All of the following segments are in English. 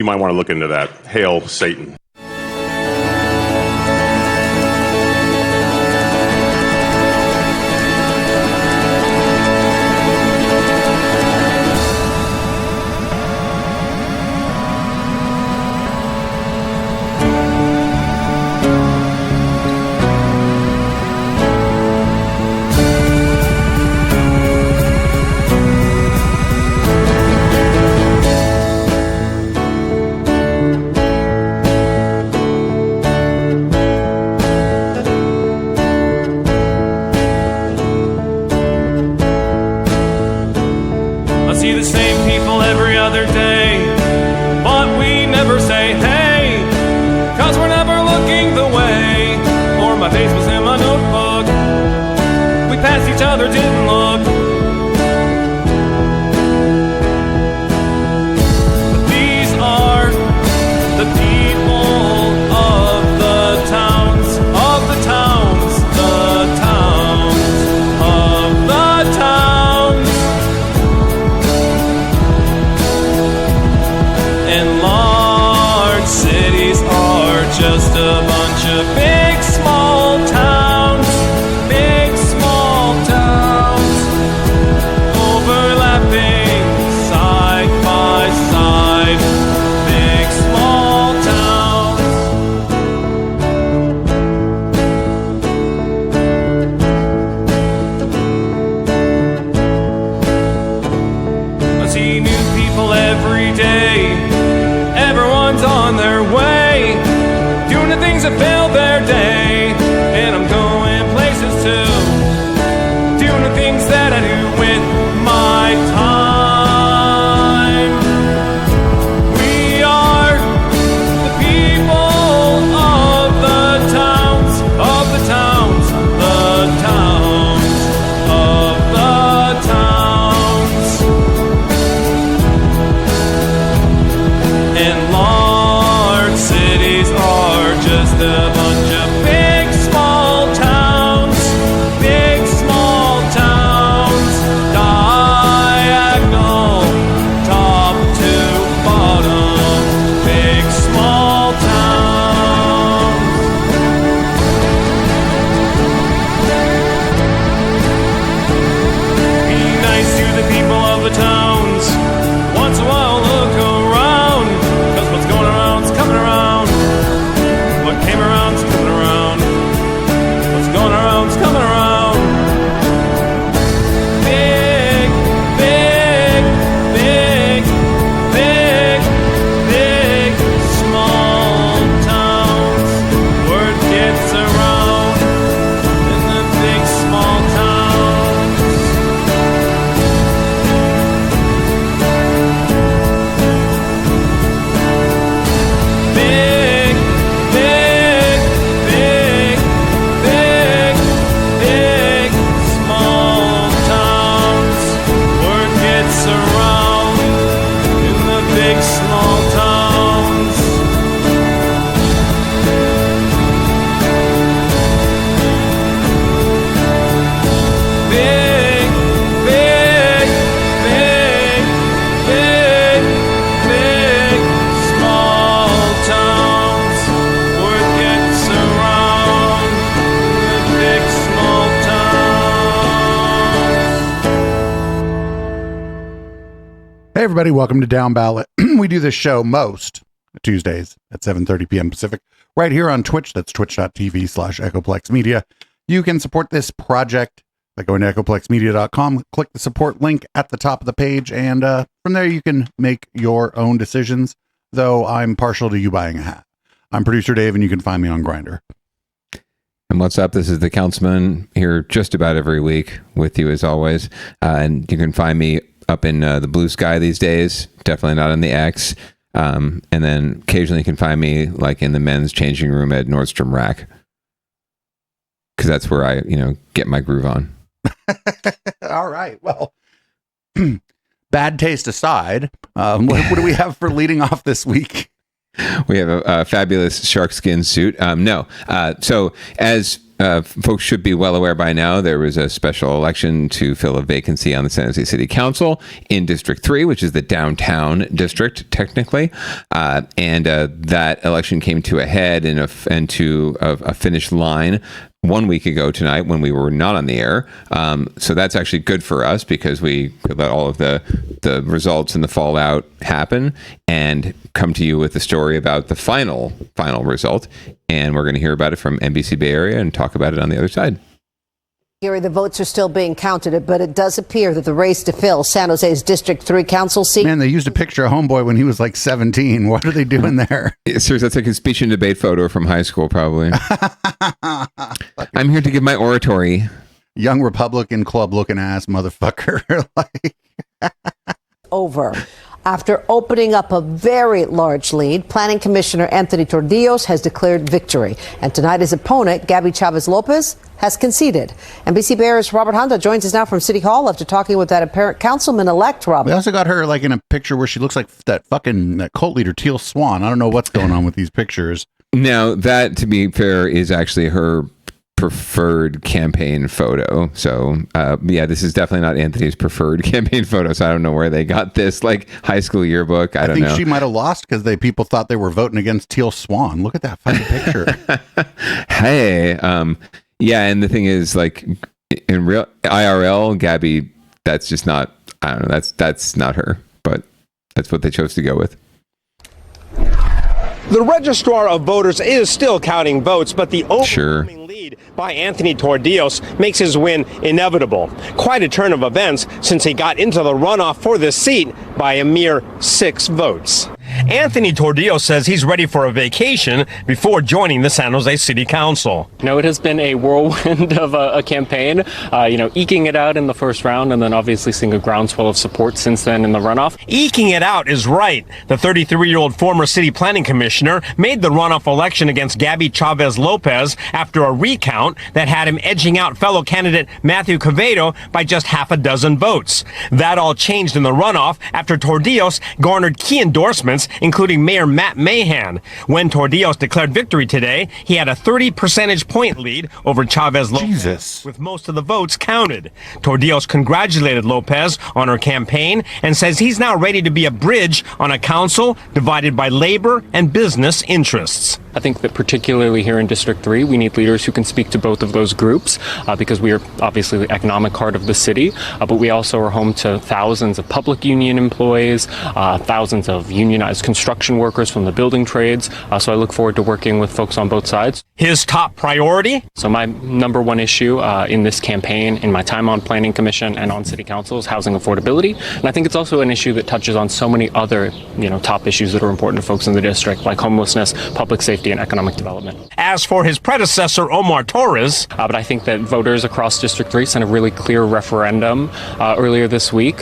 You might want to look into that. Hail Satan. Hey everybody, welcome to Downballot. We do this show most Tuesdays at 7:30 p.m. Pacific, right here on Twitch. That's twitch.tv/Echoplex Media. You can support this project by going to echoplexmedia.com, click the support link at the top of the page, and from there you can make your own decisions, though I'm partial to you buying a hat. I'm producer Dave, and you can find me on Grindr. And what's up? This is the Councilman here just about every week with you as always. And you can find me up in the blue sky these days, definitely not in the X. And then occasionally you can find me like in the men's changing room at Nordstrom Rack. Because that's where I, get my groove on. All right. Well, bad taste aside, what do we have for leading off this week? We have a fabulous shark skin suit. So as folks should be well aware by now, there was a special election to fill a vacancy on the San Jose City Council in District 3, which is the downtown district, technically. And that election came to a head and to a finish line 1 week ago tonight when we were not on the air. So that's actually good for us because we could let all of the results and the fallout happen and come to you with the story about the final result. And we're going to hear about it from NBC Bay Area and talk about it on the other side. Gary, the votes are still being counted, but it does appear that the race to fill San Jose's District 3 council seat... Man, they used a picture of Homeboy when he was like 17. What are they doing there? Seriously, that's like a speech and debate photo from high school, probably. I'm here to give my oratory. Young Republican club looking ass motherfucker. over. After opening up a very large lead, Planning Commissioner Anthony Tordillos has declared victory. And tonight his opponent, Gabby Chavez-Lopez, has conceded. NBC Bay Area's Robert Honda joins us now from City Hall after talking with that apparent councilman-elect, Robert. We also got her like in a picture where she looks like that cult leader, Teal Swan. I don't know what's going on with these pictures. Now, that, to be fair, is actually her preferred campaign photo. So yeah, this is definitely not Anthony's preferred campaign photo. So I don't know where they got this like high school yearbook. I don't know. I think she might have lost because people thought they were voting against Teal Swan. Look at that fucking picture. Hey, yeah, and the thing is, like, in real IRL, Gabby, that's just not. I don't know. That's not her, but that's what they chose to go with. The registrar of voters is still counting votes, but the overwhelming lead by Anthony Tordillos makes his win inevitable. Quite a turn of events since he got into the runoff for this seat by a mere 6 votes. Anthony Tordillos says he's ready for a vacation before joining the San Jose City Council. You know, it has been a whirlwind of a campaign, eking it out in the first round and then obviously seeing a groundswell of support since then in the runoff. Eking it out is right. The 33-year-old former city planning commissioner made the runoff election against Gabby Chavez-Lopez after a recount that had him edging out fellow candidate Matthew Quevedo by just half a dozen votes. That all changed in the runoff after Tordillos garnered key endorsements, including Mayor Matt Mahan. When Tordillos declared victory today, he had a 30 percentage point lead over Chavez-Lopez, with most of the votes counted. Tordillos congratulated Lopez on her campaign and says he's now ready to be a bridge on a council divided by labor and business interests. I think that particularly here in District 3, we need leaders who can speak to both of those groups because we are obviously the economic heart of the city, but we also are home to thousands of public union employees, thousands of unionized construction workers from the building trades. So I look forward to working with folks on both sides. His top priority? So my number one issue in this campaign, in my time on Planning Commission and on City Council, is housing affordability. And I think it's also an issue that touches on so many other, top issues that are important to folks in the district, like homelessness, public safety, and economic development. As for his predecessor, Omar Torres. But I think that voters across District 3 sent a really clear referendum earlier this week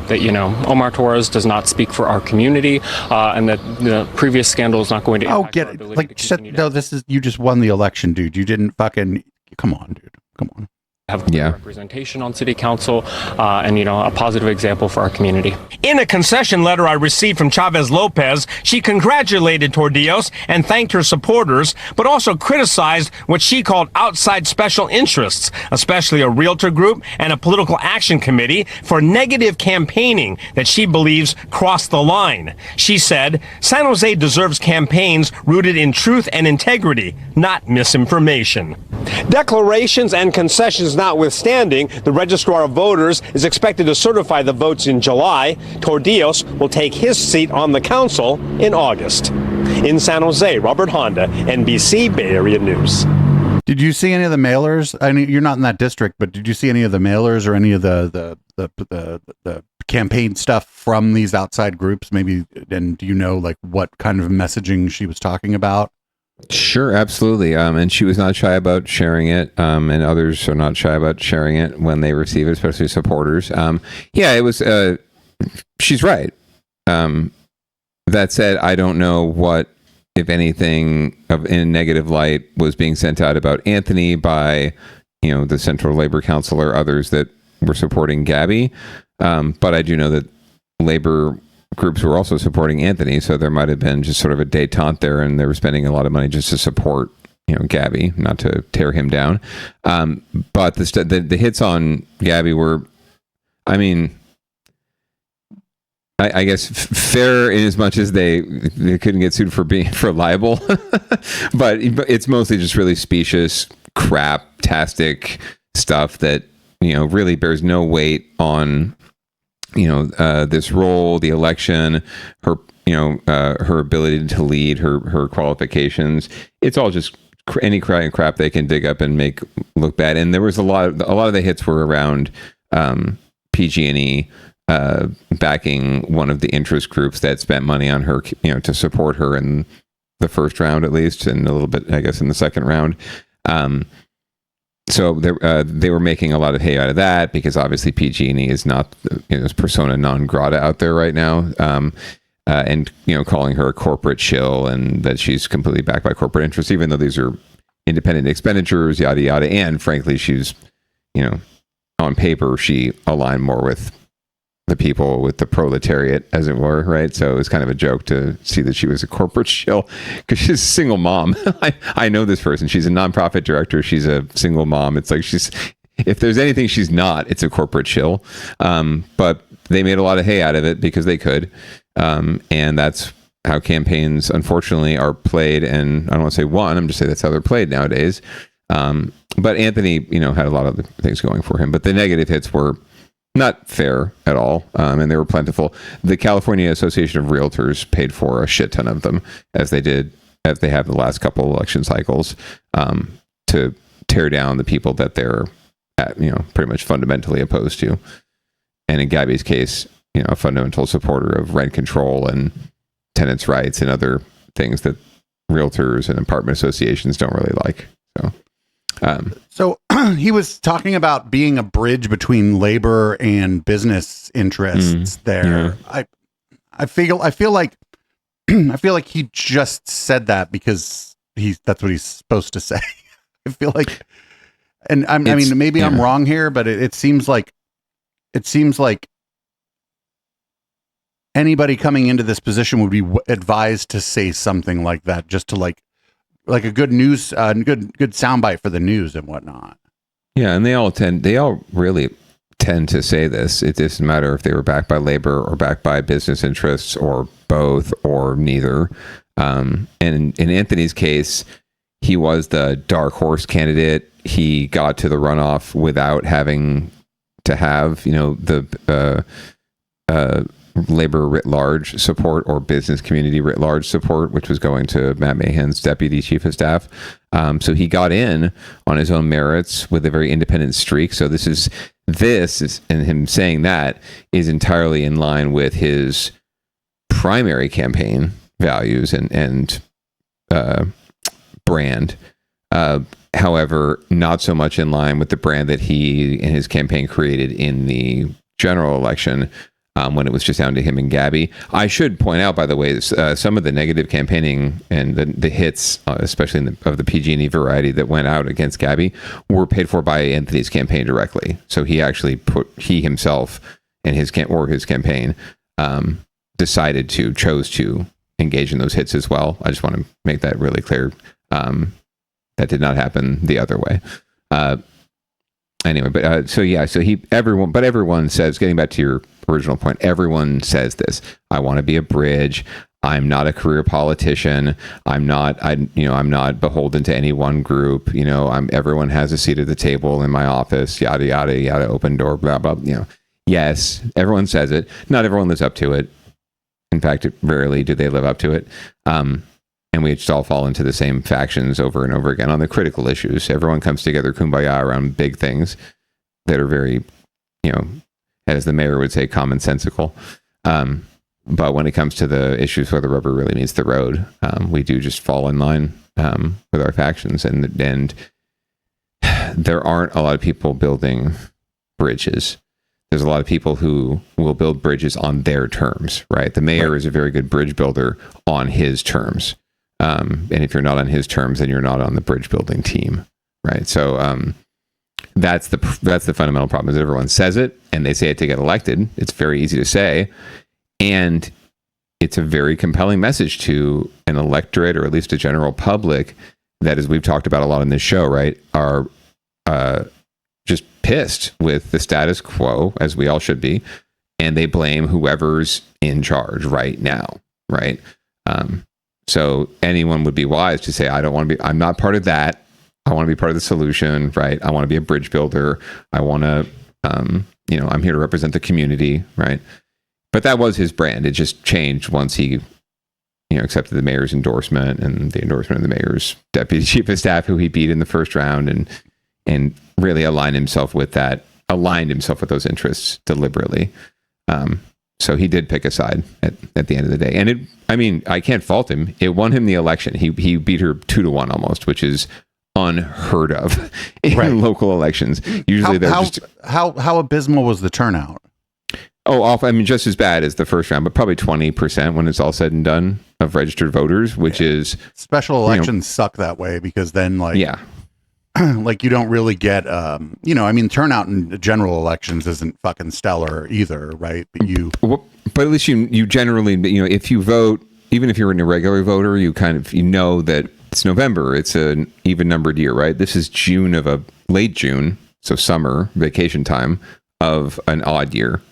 that, Omar Torres does not speak for our community and that the previous scandal is not going to impact our ability to continue to you just won the election, dude. You didn't fucking, come on, dude. Come on. Have representation on City Council and, a positive example for our community. In a concession letter I received from Chavez-Lopez, she congratulated Tordillos and thanked her supporters, but also criticized what she called outside special interests, especially a realtor group and a political action committee, for negative campaigning that she believes crossed the line. She said, San Jose deserves campaigns rooted in truth and integrity, not misinformation. Declarations and concessions notwithstanding, the Registrar of Voters is expected to certify the votes in July. Tordillos will take his seat on the council in August. In San Jose, Robert Honda, NBC Bay Area News. Did you see any of the mailers? I mean, you're not in that district, but did you see any of the mailers or any of the campaign stuff from these outside groups? Maybe, and do you know like what kind of messaging she was talking about? Sure, absolutely. And she was not shy about sharing it, and others are not shy about sharing it when they receive it, especially supporters. Yeah, it was, she's right. That said, I don't know what, if anything, in a negative light was being sent out about Anthony by, the Central Labor Council or others that were supporting Gabby. But I do know that labor groups were also supporting Anthony, so there might have been just sort of a détente there, and they were spending a lot of money just to support Gabby, not to tear him down. But the hits on Gabby were, I mean, I guess fair in as much as they couldn't get sued for libel, but it's mostly just really specious, crap-tastic stuff that really bears no weight on this role, the election, her her ability to lead, her qualifications. It's all just any crap they can dig up and make look bad. And there was a lot of the hits were around PG&E. Backing one of the interest groups that spent money on her, to support her in the first round at least, and a little bit, I guess, in the second round. So they were making a lot of hay out of that because obviously PG&E is not is persona non grata out there right now, and calling her a corporate shill and that she's completely backed by corporate interests, even though these are independent expenditures, yada yada. And frankly, she's on paper she aligned more with the people, with the proletariat, as it were, right? So it was kind of a joke to see that she was a corporate shill because she's a single mom. I know this person. She's a nonprofit director. She's a single mom. It's like if there's anything she's not, it's a corporate shill. But they made a lot of hay out of it because they could. And that's how campaigns, unfortunately, are played. And I don't want to say won. I'm just saying that's how they're played nowadays. But Anthony, had a lot of things going for him. But the negative hits were not fair at all, and they were plentiful. The California Association of Realtors paid for a shit ton of them, as they have the last couple election cycles, to tear down the people that they're pretty much fundamentally opposed to. And in Gabby's case, a fundamental supporter of rent control and tenants' rights and other things that realtors and apartment associations don't really like. So he was talking about being a bridge between labor and business interests there. Yeah. I feel like he just said that because that's what he's supposed to say. I feel like, and I mean, maybe I'm wrong here, but it seems like anybody coming into this position would be advised to say something like that, just to like a good news, good soundbite for the news and whatnot. Yeah, and they all really tend to say this. It doesn't matter if they were backed by labor or backed by business interests or both or neither. And in Anthony's case, he was the dark horse candidate. He got to the runoff without having to have, the labor writ large support or business community writ large support, which was going to Matt Mahan's deputy chief of staff. So he got in on his own merits with a very independent streak. So this is and him saying that is entirely in line with his primary campaign values and brand. However, not so much in line with the brand that he and his campaign created in the general election, when it was just down to him and Gabby. I should point out, by the way, some of the negative campaigning and the hits, especially of the PG&E variety that went out against Gabby, were paid for by Anthony's campaign directly. So he actually he himself and his campaign chose to engage in those hits as well. I just want to make that really clear. That did not happen the other way. Anyway, but everyone says, getting back to your original point, everyone says this: I want to be a bridge. I'm not a career politician. I'm not beholden to any one group. Everyone has a seat at the table in my office. Yada yada yada. Open door. Blah blah. Yes, everyone says it. Not everyone lives up to it. In fact, rarely do they live up to it. And we just all fall into the same factions over and over again on the critical issues. Everyone comes together kumbaya around big things that are very, as the mayor would say, commonsensical. But when it comes to the issues where the rubber really meets the road, we do just fall in line with our factions. And there aren't a lot of people building bridges. There's a lot of people who will build bridges on their terms, right? The mayor is a very good bridge builder on his terms. And if you're not on his terms, then you're not on the bridge building team, right? So that's the fundamental problem. Is that everyone says it and they say it to get elected. It's very easy to say, and it's a very compelling message to an electorate, or at least a general public, that, as we've talked about a lot in this show, right, are just pissed with the status quo, as we all should be, and they blame whoever's in charge right now, right? So anyone would be wise to say, I'm not part of that. I want to be part of the solution, right? I want to be a bridge builder. I want to, I'm here to represent the community, right? But that was his brand. It just changed once he, accepted the mayor's endorsement and the endorsement of the mayor's deputy chief of staff, who he beat in the first round, and really aligned himself with those interests deliberately. So he did pick a side at the end of the day. And I can't fault him. It won him the election. He beat her 2-1 almost, which is unheard of in local elections. Usually how abysmal was the turnout? Just as bad as the first round, but probably 20% when it's all said and done of registered voters, which is special elections suck that way, because then like you don't really get turnout in general elections isn't fucking stellar either, right? But at least you generally, if you vote, even if you're an irregular voter, you know that it's November, it's an even numbered year, right? This is late June, so summer vacation time of an odd year.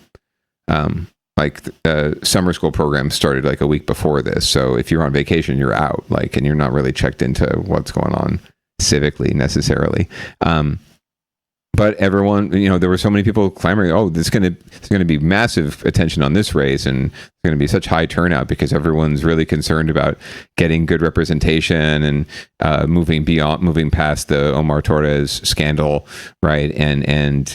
Summer school programs started like a week before this, so if you're on vacation, you're out, and you're not really checked into what's going on civically necessarily. But everyone, there were so many people clamoring, there's going to be massive attention on this race, and there's going to be such high turnout because everyone's really concerned about getting good representation and moving past the Omar Torres scandal, right? And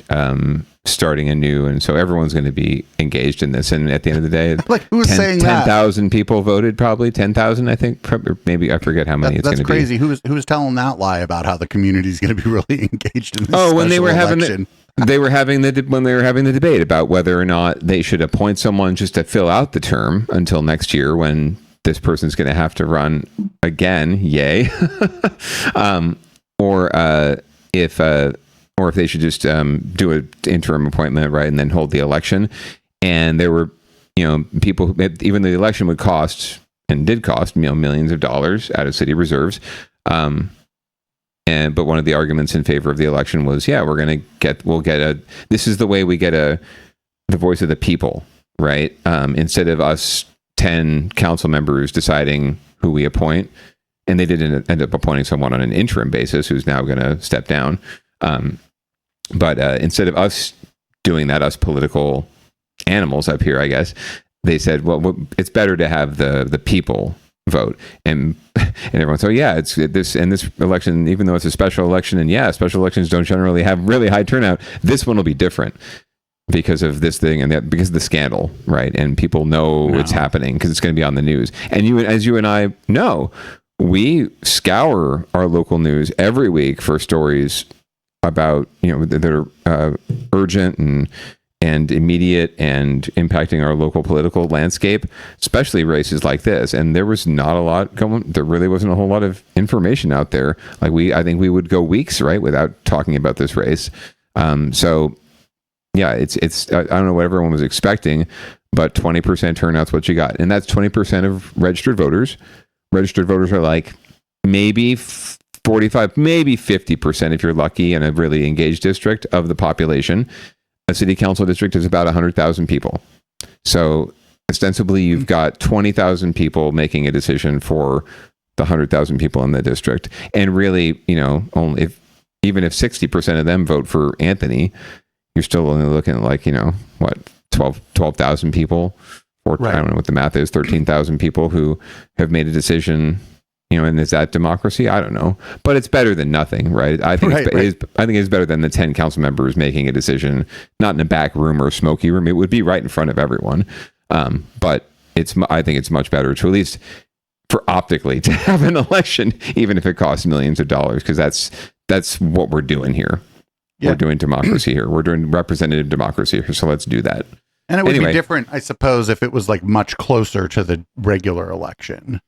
starting anew. And so everyone's going to be engaged in this. And at the end of the day, who's saying 10,000 people voted, probably 10,000, I think, maybe, I forget how many it's going to be. That's crazy. Who's telling that lie about how the community is going to be really engaged in this? When they were election? when they were having the debate about whether or not they should appoint someone just to fill out the term until next year, when this person's going to have to run again, yay. Or if they should just do an interim appointment, right, and then hold the election. And there were, people, even though the election would cost, and did cost, millions of dollars out of city reserves. But one of the arguments in favor of the election was, this is the way we get the voice of the people, right? Instead of us 10 council members deciding who we appoint. And they did end up appointing someone on an interim basis who's now going to step down. But instead of us doing that, us political animals up here, I guess, they said, well, it's better to have the people vote. And everyone said, this election, even though it's a special election, and special elections don't generally have really high turnout, this one will be different because of this thing and that, because of the scandal, right? And people know it's happening because it's going to be on the news. And as you and I know, we scour our local news every week for stories about, that are urgent and immediate and impacting our local political landscape, especially races like this. And there was not a lot going. There really wasn't a whole lot of information out there. I think we would go weeks, right, without talking about this race. It's I don't know what everyone was expecting, but 20% turnout's what you got, and that's 20% of registered voters. Registered voters are maybe 45, maybe 50% if you're lucky in a really engaged district of the population. A city council district is about 100,000 people. So ostensibly you've got 20,000 people making a decision for the 100,000 people in the district. And really, even if 60% of them vote for Anthony, you're still only looking at 12,000 people, or I don't know what the math is, 13,000 people who have made a decision. And is that democracy? I don't know, but it's better than nothing, right? I think it's better than the 10 council members making a decision, not in a back room or a smoky room. It would be right in front of everyone. But I think it's much better to, at least for optically, to have an election, even if it costs millions of dollars, because that's what we're doing here. Yeah. We're doing democracy here. We're doing representative democracy here. So let's do that. And it would be different, I suppose, if it was much closer to the regular election.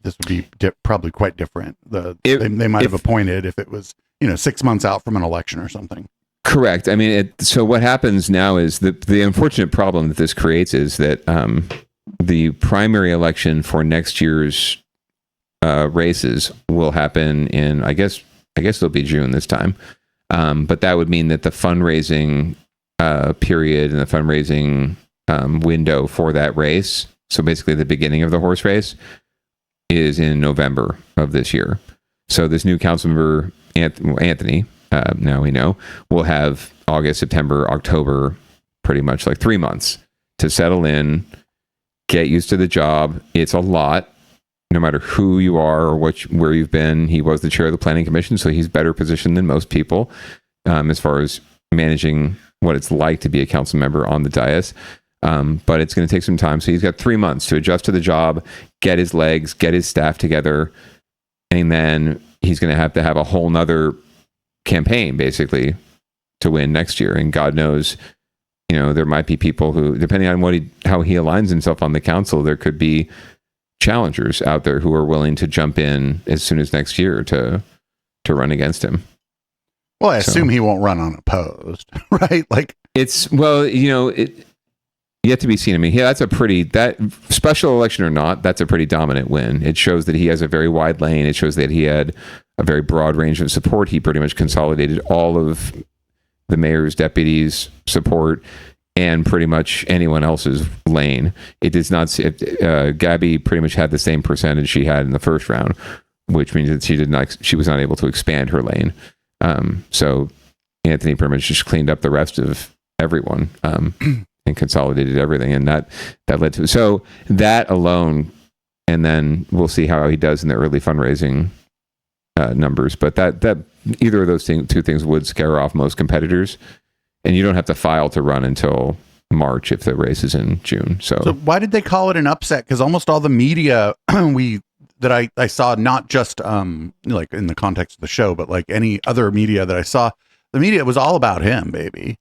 This would be probably quite different. They might have appointed if it was 6 months out from an election or something. Correct. I mean, so what happens now is the unfortunate problem that this creates is that the primary election for next year's races will happen in, I guess it'll be June this time. But that would mean that the fundraising period and the fundraising window for that race, so basically the beginning of the horse race, is in November of this year. So this new council member, Anthony, now we know, will have August, September, October, pretty much like 3 months to settle in, get used to the job. It's a lot, no matter who you are or where you've been. He was the chair of the planning commission, so he's better positioned than most people as far as managing what it's like to be a council member on the dais. But it's going to take some time. So he's got 3 months to adjust to the job, get his legs, get his staff together, and then he's going to have a whole nother campaign basically to win next year. And God knows, there might be people who, depending on how he aligns himself on the council, there could be challengers out there who are willing to jump in as soon as next year to run against him. Well, I assume he won't run unopposed, right? Like yet to be seen. I mean, that special election or not, that's a pretty dominant win. It shows that he has a very wide lane. It shows that he had a very broad range of support. He pretty much consolidated all of the mayor's deputies' support and pretty much anyone else's lane. It does not. Gabby pretty much had the same percentage she had in the first round, which means that she was not able to expand her lane. So Anthony pretty much just cleaned up the rest of everyone. And consolidated everything, and that led to so that alone, and then we'll see how he does in the early fundraising numbers. But that either of those two things would scare off most competitors, and you don't have to file to run until March if the race is in June. So why did they call it an upset? Because almost all the media that I saw, not just like in the context of the show, but like any other media that I saw, the media was all about him, baby.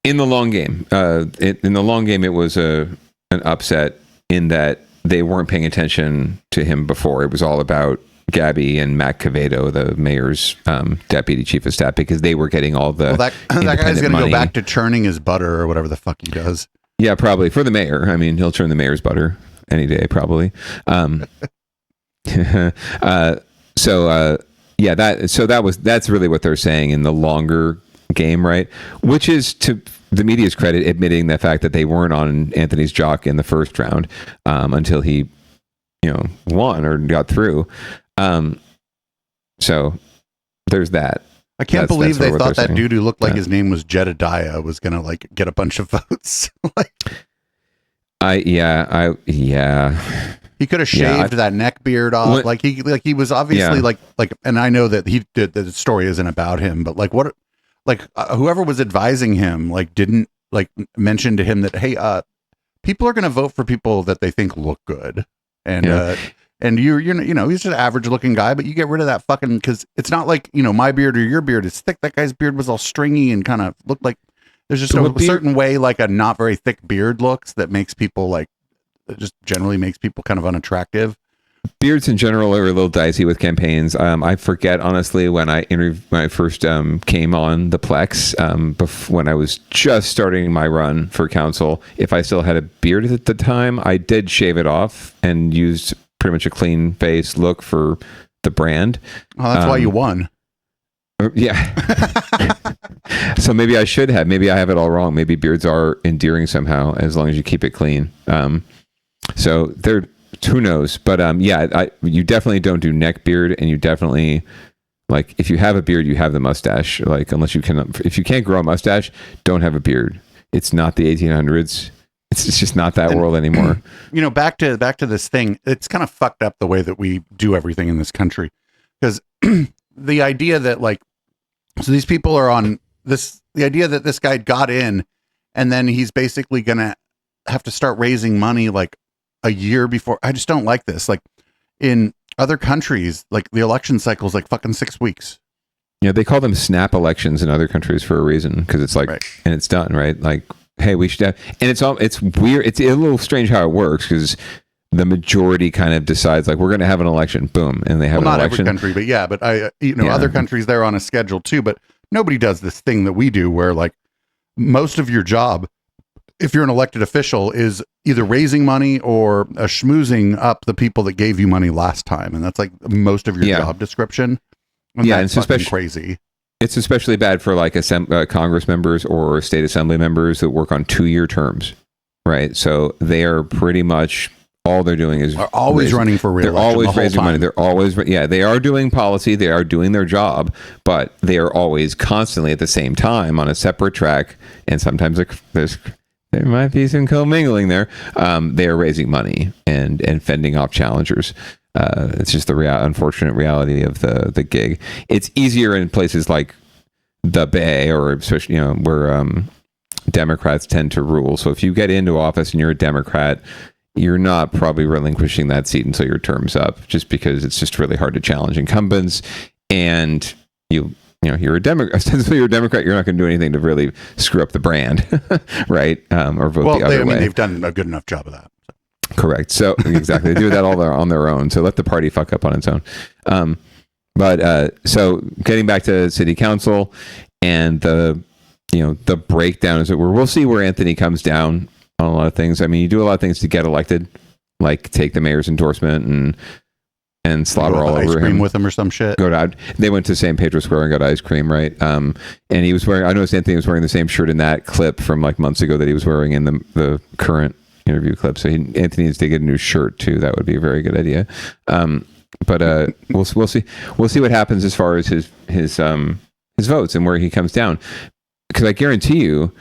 In the long game, it was an upset in that they weren't paying attention to him before. It was all about Gabby and Matt Cavedo, the mayor's deputy chief of staff, because they were getting all the that guy's going to go back to churning his butter or whatever the fuck he does. Yeah, probably for the mayor. I mean, he'll churn the mayor's butter any day, probably. That's really what they're saying in the longer game, right? Which is, to the media's credit, admitting the fact that they weren't on Anthony's jock in the first round until he won or got through. So there's that. I can't believe they thought that dude who looked like his name was Jedediah was gonna like get a bunch of votes. He could have shaved that neck beard off. He was obviously like, and I know that the story isn't about him, but whoever was advising him didn't mention to him that, hey, people are going to vote for people that they think look good, and you're he's just an average looking guy, but you get rid of that fucking, because it's not like my beard or your beard is thick. That guy's beard was all stringy and kind of looked like there's just a certain way a not very thick beard looks that makes people just generally makes people kind of unattractive. Beards in general are a little dicey with campaigns. I forget, honestly, when I first came on the Plex, when I was just starting my run for council, if I still had a beard at the time, I did shave it off and used pretty much a clean face look for the brand. Oh, that's why you won. Yeah. So maybe I should have. Maybe I have it all wrong. Maybe beards are endearing somehow, as long as you keep it clean. So they're... Who knows? But you definitely don't do neck beard, and you definitely, if you have a beard, you have the mustache. If you can't grow a mustache, don't have a beard. It's not the 1800s. It's just not that world anymore. Back to this thing. It's kind of fucked up the way that we do everything in this country, because the idea that so these people are on this. The idea that this guy got in, and then he's basically gonna have to start raising money a year before. I just don't like this. In other countries, the election cycle is fucking 6 weeks. Yeah, they call them snap elections in other countries for a reason, because it's right. And it's done, right? Hey, we should have, and it's weird. It's a little strange how it works, because the majority kind of decides we're going to have an election, boom, and they have an election. Not every country, but other countries, they're on a schedule too, but nobody does this thing that we do where most of your job if you're an elected official, is either raising money or schmoozing up the people that gave you money last time, and that's like most of your job description. And that's fucking crazy. It's especially bad for like Congress members or state assembly members that work on 2-year terms, right? So they are pretty much all they're doing is always running for reelection. They're always raising money. They're always they are doing policy. They are doing their job, but they are always constantly at the same time on a separate track. And sometimes there might be some commingling there. They are raising money and fending off challengers. It's just the unfortunate reality of the gig. It's easier in places like the Bay, or especially where Democrats tend to rule. So if you get into office and you're a Democrat, you're not probably relinquishing that seat until your term's up, just because it's just really hard to challenge incumbents. And you're a Democrat. Ostensibly, you're a Democrat. You're not going to do anything to really screw up the brand, right? Or vote the other way. They've done a good enough job of that. Correct. So exactly, they do that all on their own. So let the party fuck up on its own. So getting back to city council and the breakdown, as it were, we'll see where Anthony comes down on a lot of things. I mean, you do a lot of things to get elected, like take the mayor's endorsement and slaughter all over him with him or some shit. They went to San Pedro Square and got ice cream, right? And he was wearing. I noticed Anthony was wearing the same shirt in that clip from like months ago that he was wearing in the current interview clip. So Anthony needs to get a new shirt too. That would be a very good idea. But we'll see what happens as far as his votes and where he comes down. Because I guarantee you,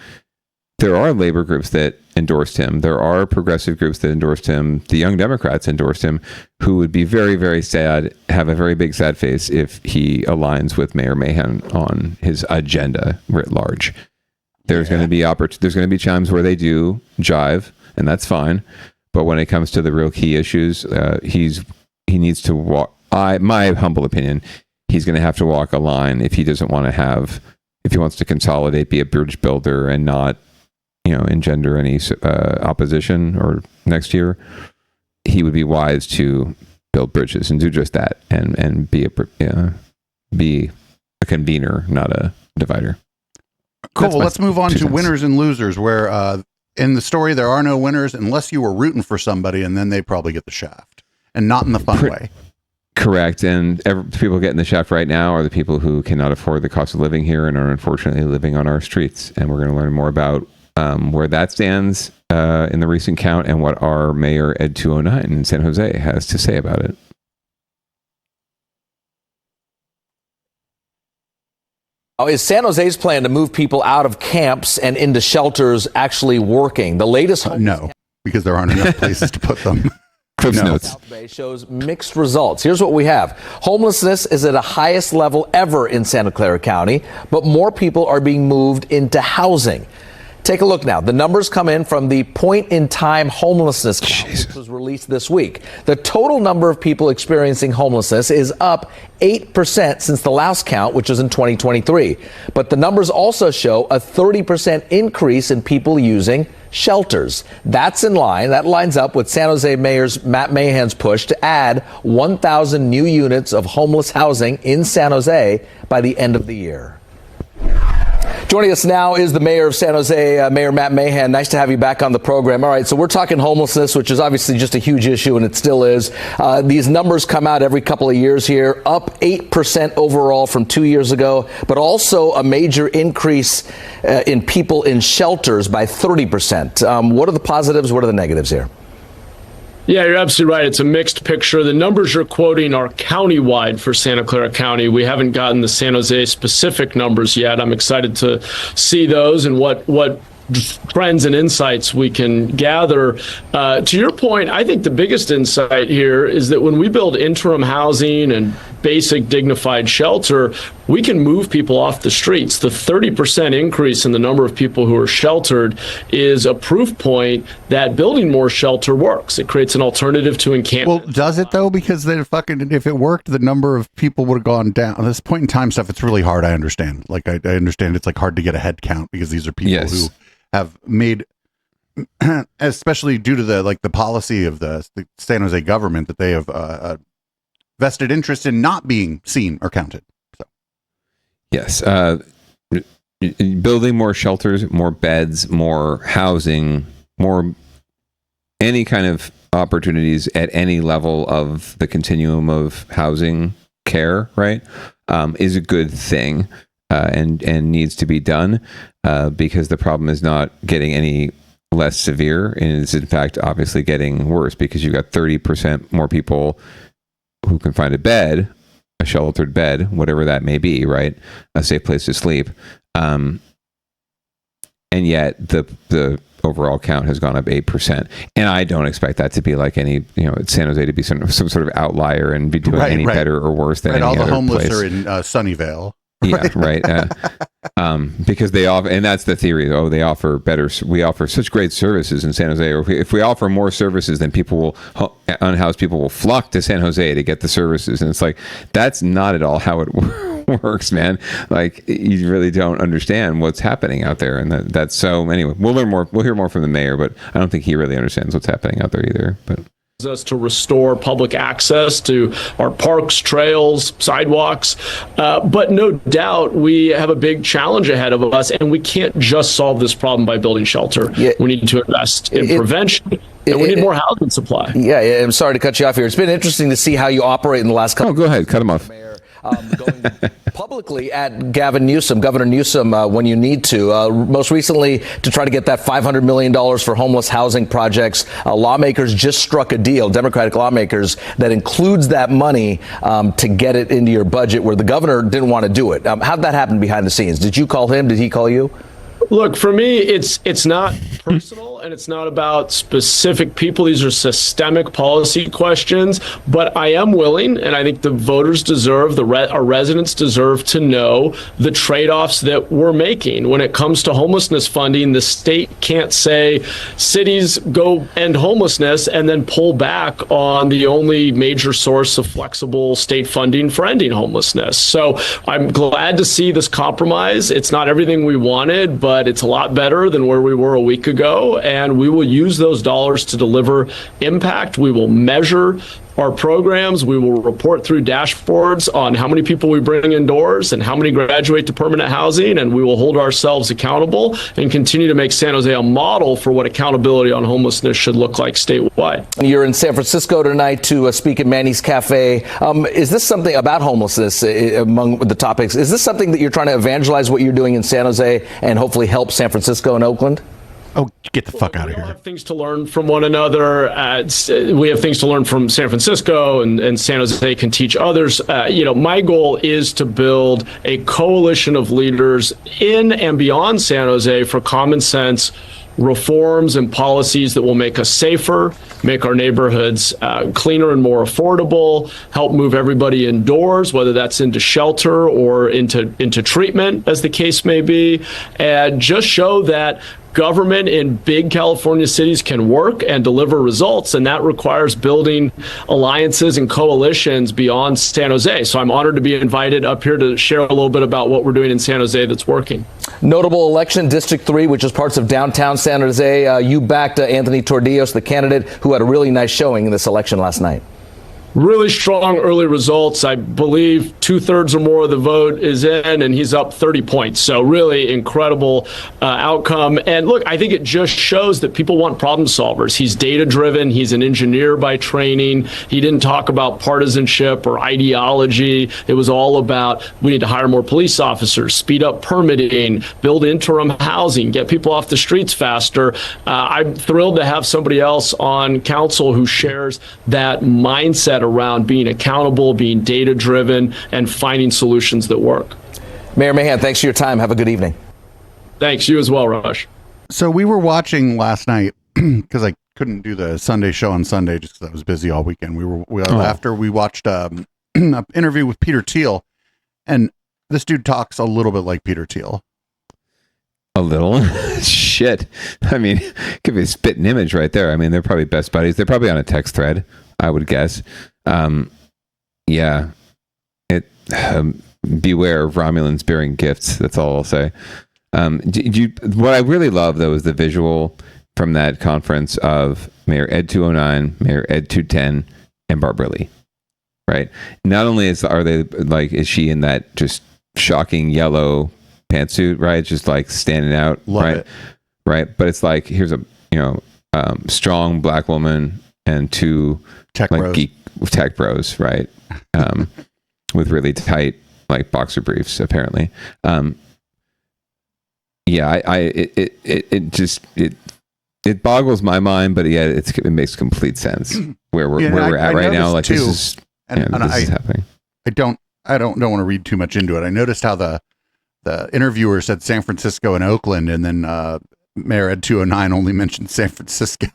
there are labor groups that endorsed him. There are progressive groups that endorsed him. The Young Democrats endorsed him, who would be very, very sad, have a very big sad face if he aligns with Mayor Mahan on his agenda writ large. There's going to be there's going to be times where they do jive, and that's fine. But when it comes to the real key issues, he needs to walk. My humble opinion, he's going to have to walk a line if he doesn't want to have. If he wants to consolidate, be a bridge builder, and not, engender any opposition or next year, he would be wise to build bridges and do just that, and be a convener, not a divider. Cool. Well, let's move on to winners and losers, where in the story there are no winners unless you were rooting for somebody, and then they probably get the shaft, and not in the fun way. Correct. And people getting the shaft right now are the people who cannot afford the cost of living here and are unfortunately living on our streets. And we're going to learn more about where that stands in the recent count and what our mayor, Ed209 in San Jose, has to say about it. Is San Jose's plan to move people out of camps and into shelters actually working? The latest... No, because there aren't enough places to put them. Notes. South Bay shows mixed results. Here's what we have. Homelessness is at a highest level ever in Santa Clara County, but more people are being moved into housing. Take a look now. The numbers come in from the point-in-time homelessness count, which was released this week. The total number of people experiencing homelessness is up 8% since the last count, which was in 2023. But the numbers also show a 30% increase in people using shelters. That lines up with San Jose Mayor's Matt Mahan's push to add 1,000 new units of homeless housing in San Jose by the end of the year. Joining us now is the mayor of San Jose, Mayor Matt Mahan. Nice to have you back on the program. All right, so we're talking homelessness, which is obviously just a huge issue, and it still is. These numbers come out every couple of years here, up 8% overall from 2 years ago, but also a major increase in people in shelters by 30%. What are the positives? What are the negatives here? Yeah, you're absolutely right. It's a mixed picture. The numbers you're quoting are countywide for Santa Clara County. We haven't gotten the San Jose specific numbers yet. I'm excited to see those and what trends and insights we can gather. To your point, I think the biggest insight here is that when we build interim housing and basic dignified shelter, we can move people off the streets. The 30% increase in the number of people who are sheltered is a proof point that building more shelter works. It creates an alternative to encampment. Well, does it though? Because if it worked, the number of people would have gone down. This point in time stuff, it's really hard. I understand. Like I understand it's like hard to get a head count because these are people who have made, especially due to the policy of the San Jose government, that they have vested interest in not being seen or counted. So, yes, building more shelters, more beds, more housing, more any kind of opportunities at any level of the continuum of housing care, right, is a good thing, and needs to be done, because the problem is not getting any less severe, and is in fact obviously getting worse, because you've got 30% more people who can find a bed, a sheltered bed, whatever that may be, right, a safe place to sleep, and yet the overall count has gone up 8%, and I don't expect that to be like any, San Jose to be some sort of outlier and be doing any better or worse than any all the other homeless place. are in Sunnyvale. Yeah, right. Because they offer, and that's the theory. Oh, we offer such great services in San Jose. Or if we offer more services, then unhoused people will flock to San Jose to get the services. And it's like, that's not at all how it works, man. Like, you really don't understand what's happening out there. And that's so, anyway, we'll learn more. We'll hear more from the mayor, but I don't think he really understands what's happening out there either. But us to restore public access to our parks, trails, sidewalks. But no doubt we have a big challenge ahead of us, and we can't just solve this problem by building shelter. Yeah. We need to invest in prevention. And we need more housing supply. Yeah, I'm sorry to cut you off here. It's been interesting to see how you operate in the last couple. Oh, go ahead. Cut him off. Going publicly at Governor Newsom, when you need to. Most recently, to try to get that $500 million for homeless housing projects, lawmakers just struck a deal, Democratic lawmakers, that includes that money to get it into your budget, where the governor didn't want to do it. How'd that happen behind the scenes? Did you call him? Did he call you? Look, for me, it's not personal, and it's not about specific people. These are systemic policy questions. But I am willing, and I think the voters deserve, our residents deserve to know the trade-offs that we're making. When it comes to homelessness funding, the state can't say cities go end homelessness and then pull back on the only major source of flexible state funding for ending homelessness. So I'm glad to see this compromise. It's not everything we wanted, but it's a lot better than where we were a week ago, and we will use those dollars to deliver impact. We will measure our programs. We will report through dashboards on how many people we bring indoors and how many graduate to permanent housing, and we will hold ourselves accountable and continue to make San Jose a model for what accountability on homelessness should look like statewide. You're in San Francisco tonight to speak at Manny's Cafe. Is this something about homelessness among the topics? Is this something that you're trying to evangelize what you're doing in San Jose and hopefully help San Francisco and Oakland? Oh, get the fuck out of here. We have things to learn from one another. We have things to learn from San Francisco, and San Jose can teach others. My goal is to build a coalition of leaders in and beyond San Jose for common sense reforms and policies that will make us safer, make our neighborhoods cleaner and more affordable, help move everybody indoors, whether that's into shelter or into treatment, as the case may be, and just show that government in big California cities can work and deliver results, and that requires building alliances and coalitions beyond San Jose. So I'm honored to be invited up here to share a little bit about what we're doing in San Jose that's working. Notable election, District 3, which is parts of downtown San Jose. You backed Anthony Tordillos, the candidate who had a really nice showing in this election last night. Really strong early results. I believe 2/3 or more of the vote is in, and he's up 30 points. So really incredible outcome. And look, I think it just shows that people want problem solvers. He's data driven. He's an engineer by training. He didn't talk about partisanship or ideology. It was all about, we need to hire more police officers, speed up permitting, build interim housing, get people off the streets faster. I'm thrilled to have somebody else on council who shares that mindset around being accountable, being data-driven, and finding solutions that work. Mayor Mahan, thanks for your time. Have a good evening. Thanks. You as well, Rush. So we were watching last night because I couldn't do the Sunday show on Sunday just because I was busy all weekend. After we watched an interview with Peter Thiel, and this dude talks a little bit like Peter Thiel. A little? Shit. I mean, could be a spitting image right there. I mean, they're probably best buddies. They're probably on a text thread, I would guess. Yeah. Beware of Romulans bearing gifts. That's all I'll say. What I really love, though, is the visual from that conference of Mayor Ed 209, Mayor Ed 210, and Barbara Lee. Right? Not only is she in that just shocking yellow pantsuit, right? Just like standing out, Love right? it. Right. But it's like, here's a, strong black woman and two Tech like bros. geek tech bros, right? With really tight like boxer briefs, apparently. It boggles my mind, but yeah, it makes complete sense where we're at right now. Like, too, this is happening. I don't want to read too much into it. I noticed how the interviewer said San Francisco and Oakland, and then Mayor Ed 209 only mentioned San Francisco.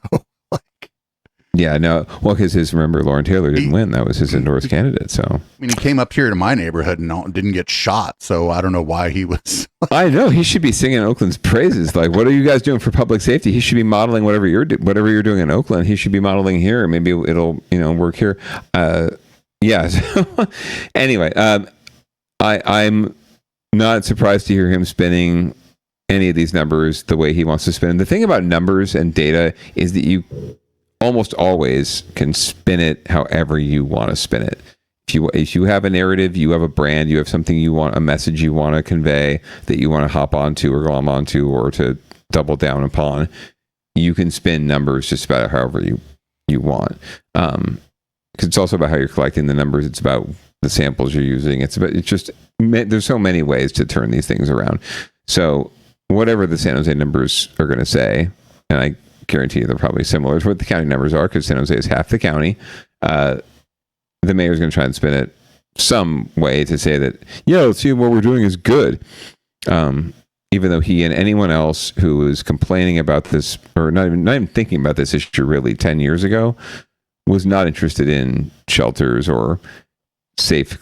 Yeah, no. Well, because remember, Lauren Taylor didn't win. That was his endorsed candidate. So I mean, he came up here to my neighborhood and didn't get shot. So I don't know why he was. I know he should be singing Oakland's praises. Like, what are you guys doing for public safety? He should be modeling whatever you're doing in Oakland. He should be modeling here. Maybe it'll work here. Yeah. So, anyway, I'm not surprised to hear him spinning any of these numbers the way he wants to spin. The thing about numbers and data is that you almost always can spin it however you want to spin it. If you have a narrative, you have a brand, you have something you want, a message you want to convey that you want to hop onto or glom onto or to double down upon, you can spin numbers just about however you want. Because it's also about how you're collecting the numbers. It's about the samples you're using. There's so many ways to turn these things around. So whatever the San Jose numbers are going to say, and I guarantee you they're probably similar to what the county numbers are, because San Jose is half the county. The mayor's going to try and spin it some way to say that, let's see, what we're doing is good. Even though he and anyone else who was complaining about this, or not even thinking about this issue really 10 years ago, was not interested in shelters or safe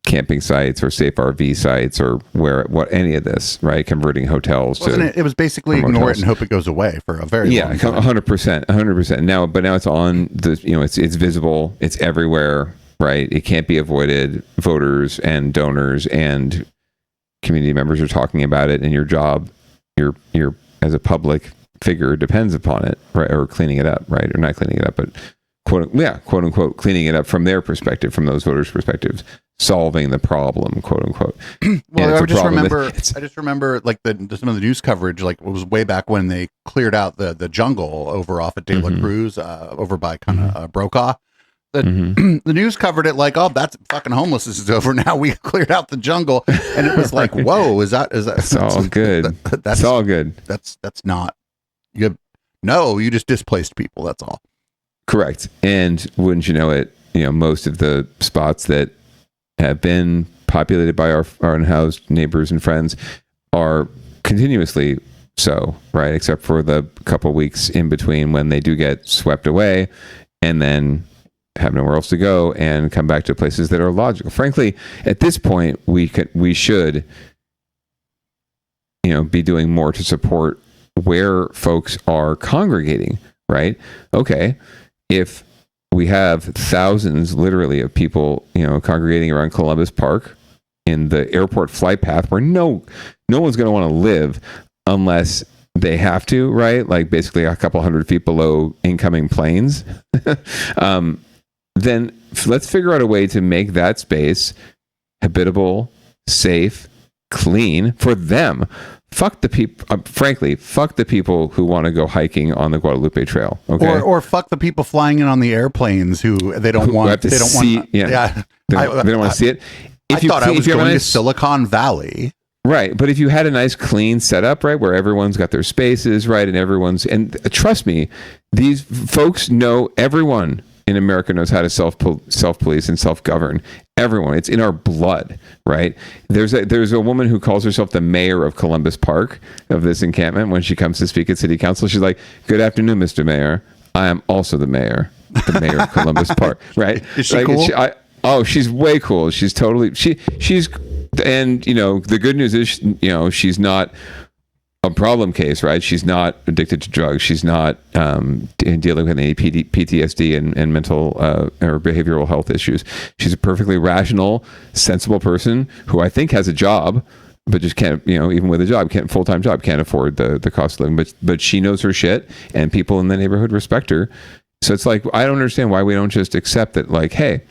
camping sites or safe RV sites or any of this, right? Converting hotels to... It was basically ignore it and hope it goes away for a very long time. 100%. Now it's on the, it's visible, it's everywhere, right? It can't be avoided. Voters and donors and community members are talking about it, and your job, your as a public figure depends upon it, right? Or cleaning it up, right? Or not cleaning it up, but quote unquote, cleaning it up from their perspective, from those voters' perspectives, solving the problem, quote unquote. Well, I just remember like some of the news coverage, like it was way back when they cleared out the jungle over off at De La Cruz, over by kind of Brokaw. The news covered it like, oh, that's fucking homelessness is over now. We cleared out the jungle, and it was like, whoa, is that? It's all good. That's all good. That's not. You just displaced people. That's all. Correct. And wouldn't you know it? Most of the spots that have been populated by our unhoused neighbors and friends are continuously so, right? Except for the couple weeks in between when they do get swept away and then have nowhere else to go and come back to places that are logical. Frankly, at this point, we should, be doing more to support where folks are congregating, right? Okay. If we have thousands, literally, of people, congregating around Columbus Park in the airport flight path, where no one's going to want to live unless they have to, right? Like basically a couple 100 feet below incoming planes. Then let's figure out a way to make that space habitable, safe, clean for them. Fuck the people. Frankly, fuck the people who want to go hiking on the Guadalupe Trail. Okay, or fuck the people flying in on the airplanes who they don't want. They don't want. Yeah, they don't want to see it. I thought I was going to Silicon Valley. Right, but if you had a nice clean setup, right, where everyone's got their spaces, right, and trust me, these folks know, everyone in America knows how to self-police and self-govern. Everyone, it's in our blood, right? There's a woman who calls herself the mayor of Columbus Park, of this encampment. When she comes to speak at city council, she's like, "Good afternoon, Mr. Mayor. I am also the mayor of Columbus Park." Right? Is she cool? She's way cool. She's totally she's and the good news is she's not a problem case, right? She's not addicted to drugs. She's not dealing with any PTSD and mental or behavioral health issues. She's a perfectly rational, sensible person who I think has a job, but just can't, even with a job, full-time job, can't afford the cost of living. But she knows her shit, and people in the neighborhood respect her. So it's like, I don't understand why we don't just accept that, like, hey,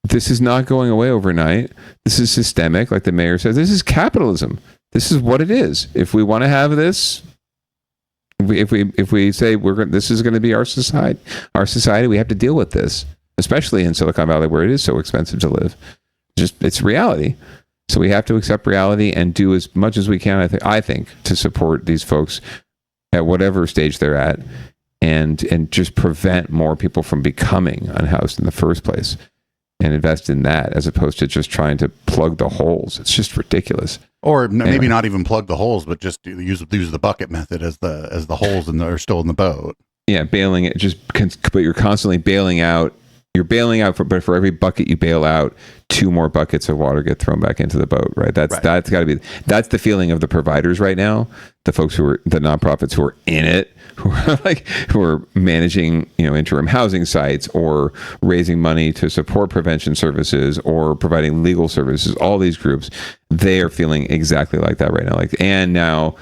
This is not going away overnight. This is systemic, like the mayor says. This is capitalism. This is what it is. If we want to have this, if we say this is going to be our society, we have to deal with this, especially in Silicon Valley where it is so expensive to live. It's reality. So we have to accept reality and do as much as we can, I think, to support these folks at whatever stage they're at, and just prevent more people from becoming unhoused in the first place, and invest in that as opposed to just trying to plug the holes. It's just ridiculous. Or maybe not even plug the holes, but just use the bucket method as the holes are still in the boat. Yeah, bailing it. But you're constantly bailing out. You're bailing out, but for every bucket you bail out, 2 more buckets of water get thrown back into the boat. Right? That's got to be. That's the feeling of the providers right now. The folks the nonprofits who are in it, who are managing, interim housing sites or raising money to support prevention services or providing legal services. All these groups, they are feeling exactly like that right now. And now,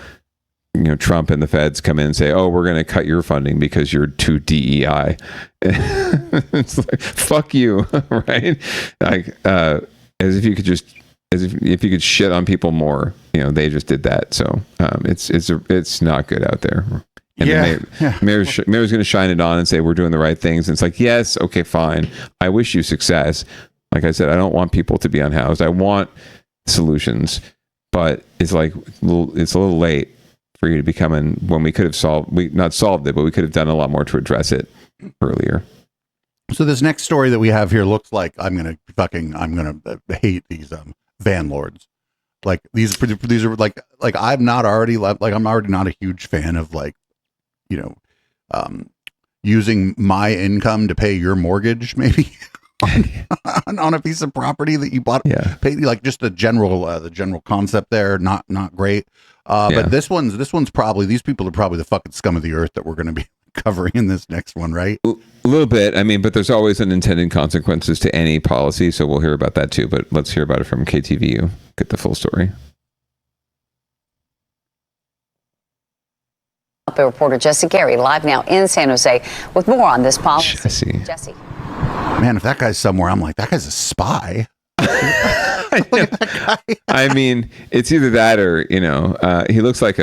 Trump and the feds come in and say, "Oh, we're going to cut your funding because you're too DEI." It's like, fuck you, right? As if you could shit on people more. They just did that. So it's not good out there. And the mayor's going to shine it on and say we're doing the right things. And it's like, yes, okay, fine. I wish you success. Like I said, I don't want people to be unhoused. I want solutions, but it's like it's a little late for you to be coming when we could have not solved it, but we could have done a lot more to address it earlier. So this next story that we have here looks like I'm gonna hate these van lords. Like these are like I'm already not a huge fan of using my income to pay your mortgage maybe on a piece of property that you bought. Yeah. Pay, like just the general concept there, not great. But this one's probably, these people are probably the fucking scum of the earth that we're going to be covering in this next one, right? A little bit. I mean, but there's always unintended consequences to any policy, so we'll hear about that too. But let's hear about it from KTVU. Get the full story. Reporter Jesse Gary live now in San Jose with more on this policy. Jesse. Man, if that guy's somewhere, I'm like, that guy's a spy. I mean, it's either that or, he looks like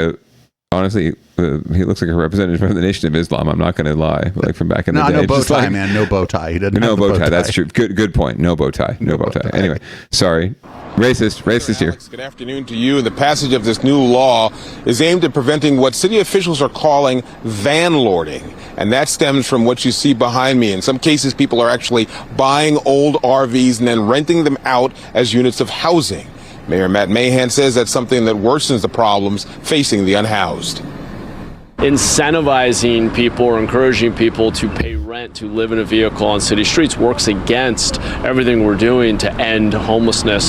honestly, he looks like a representative of the Nation of Islam. I'm not going to lie. Like from back in the day. No bow tie, man. No bow tie. He doesn't have bow tie. That's true. Good point. No bow tie. No bow tie. Anyway, sorry. Racist here. Good afternoon to you. The passage of this new law is aimed at preventing what city officials are calling vanlording. And that stems from what you see behind me. In some cases, people are actually buying old RVs and then renting them out as units of housing. Mayor Matt Mahan says that's something that worsens the problems facing the unhoused. Incentivizing people or encouraging people to pay rent to live in a vehicle on city streets works against everything we're doing to end homelessness.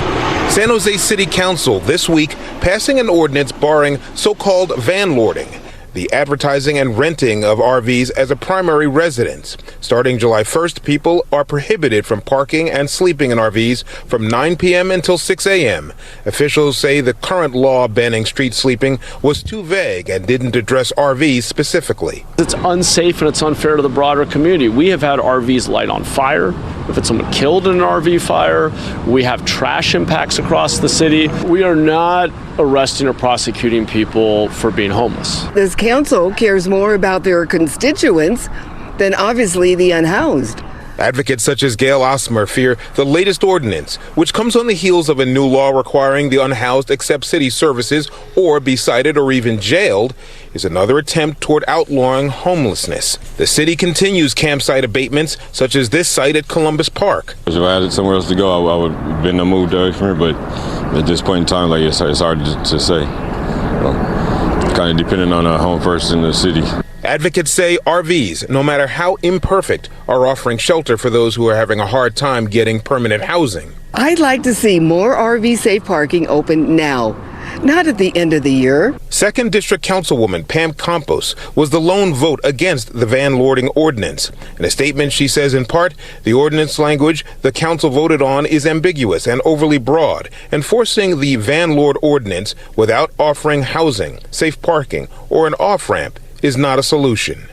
San Jose City Council this week passing an ordinance barring so-called vanlording, the advertising and renting of RVs as a primary residence. Starting July 1st, people are prohibited from parking and sleeping in RVs from 9 p.m. until 6 a.m. Officials say the current law banning street sleeping was too vague and didn't address RVs specifically. It's unsafe and it's unfair to the broader community. We have had RVs light on fire. We've had someone killed in an RV fire. We have trash impacts across the city. We are not arresting or prosecuting people for being homeless. This council cares more about their constituents than obviously the unhoused. Advocates such as Gail Osmer fear the latest ordinance, which comes on the heels of a new law requiring the unhoused accept city services or be cited or even jailed, is another attempt toward outlawing homelessness. The city continues campsite abatements, such as this site at Columbus Park. If I had somewhere else to go, I would have been moved away from here, but at this point in time, it's hard to say. Kind of depending on a home first in the city. Advocates say RVs, no matter how imperfect, are offering shelter for those who are having a hard time getting permanent housing. I'd like to see more RV safe parking open now, not at the end of the year. 2nd District Councilwoman Pam Campos was the lone vote against the vanlording ordinance. In a statement, she says, in part, the ordinance language the council voted on is ambiguous and overly broad, enforcing the vanlord ordinance without offering housing, safe parking, or an off-ramp is not a solution.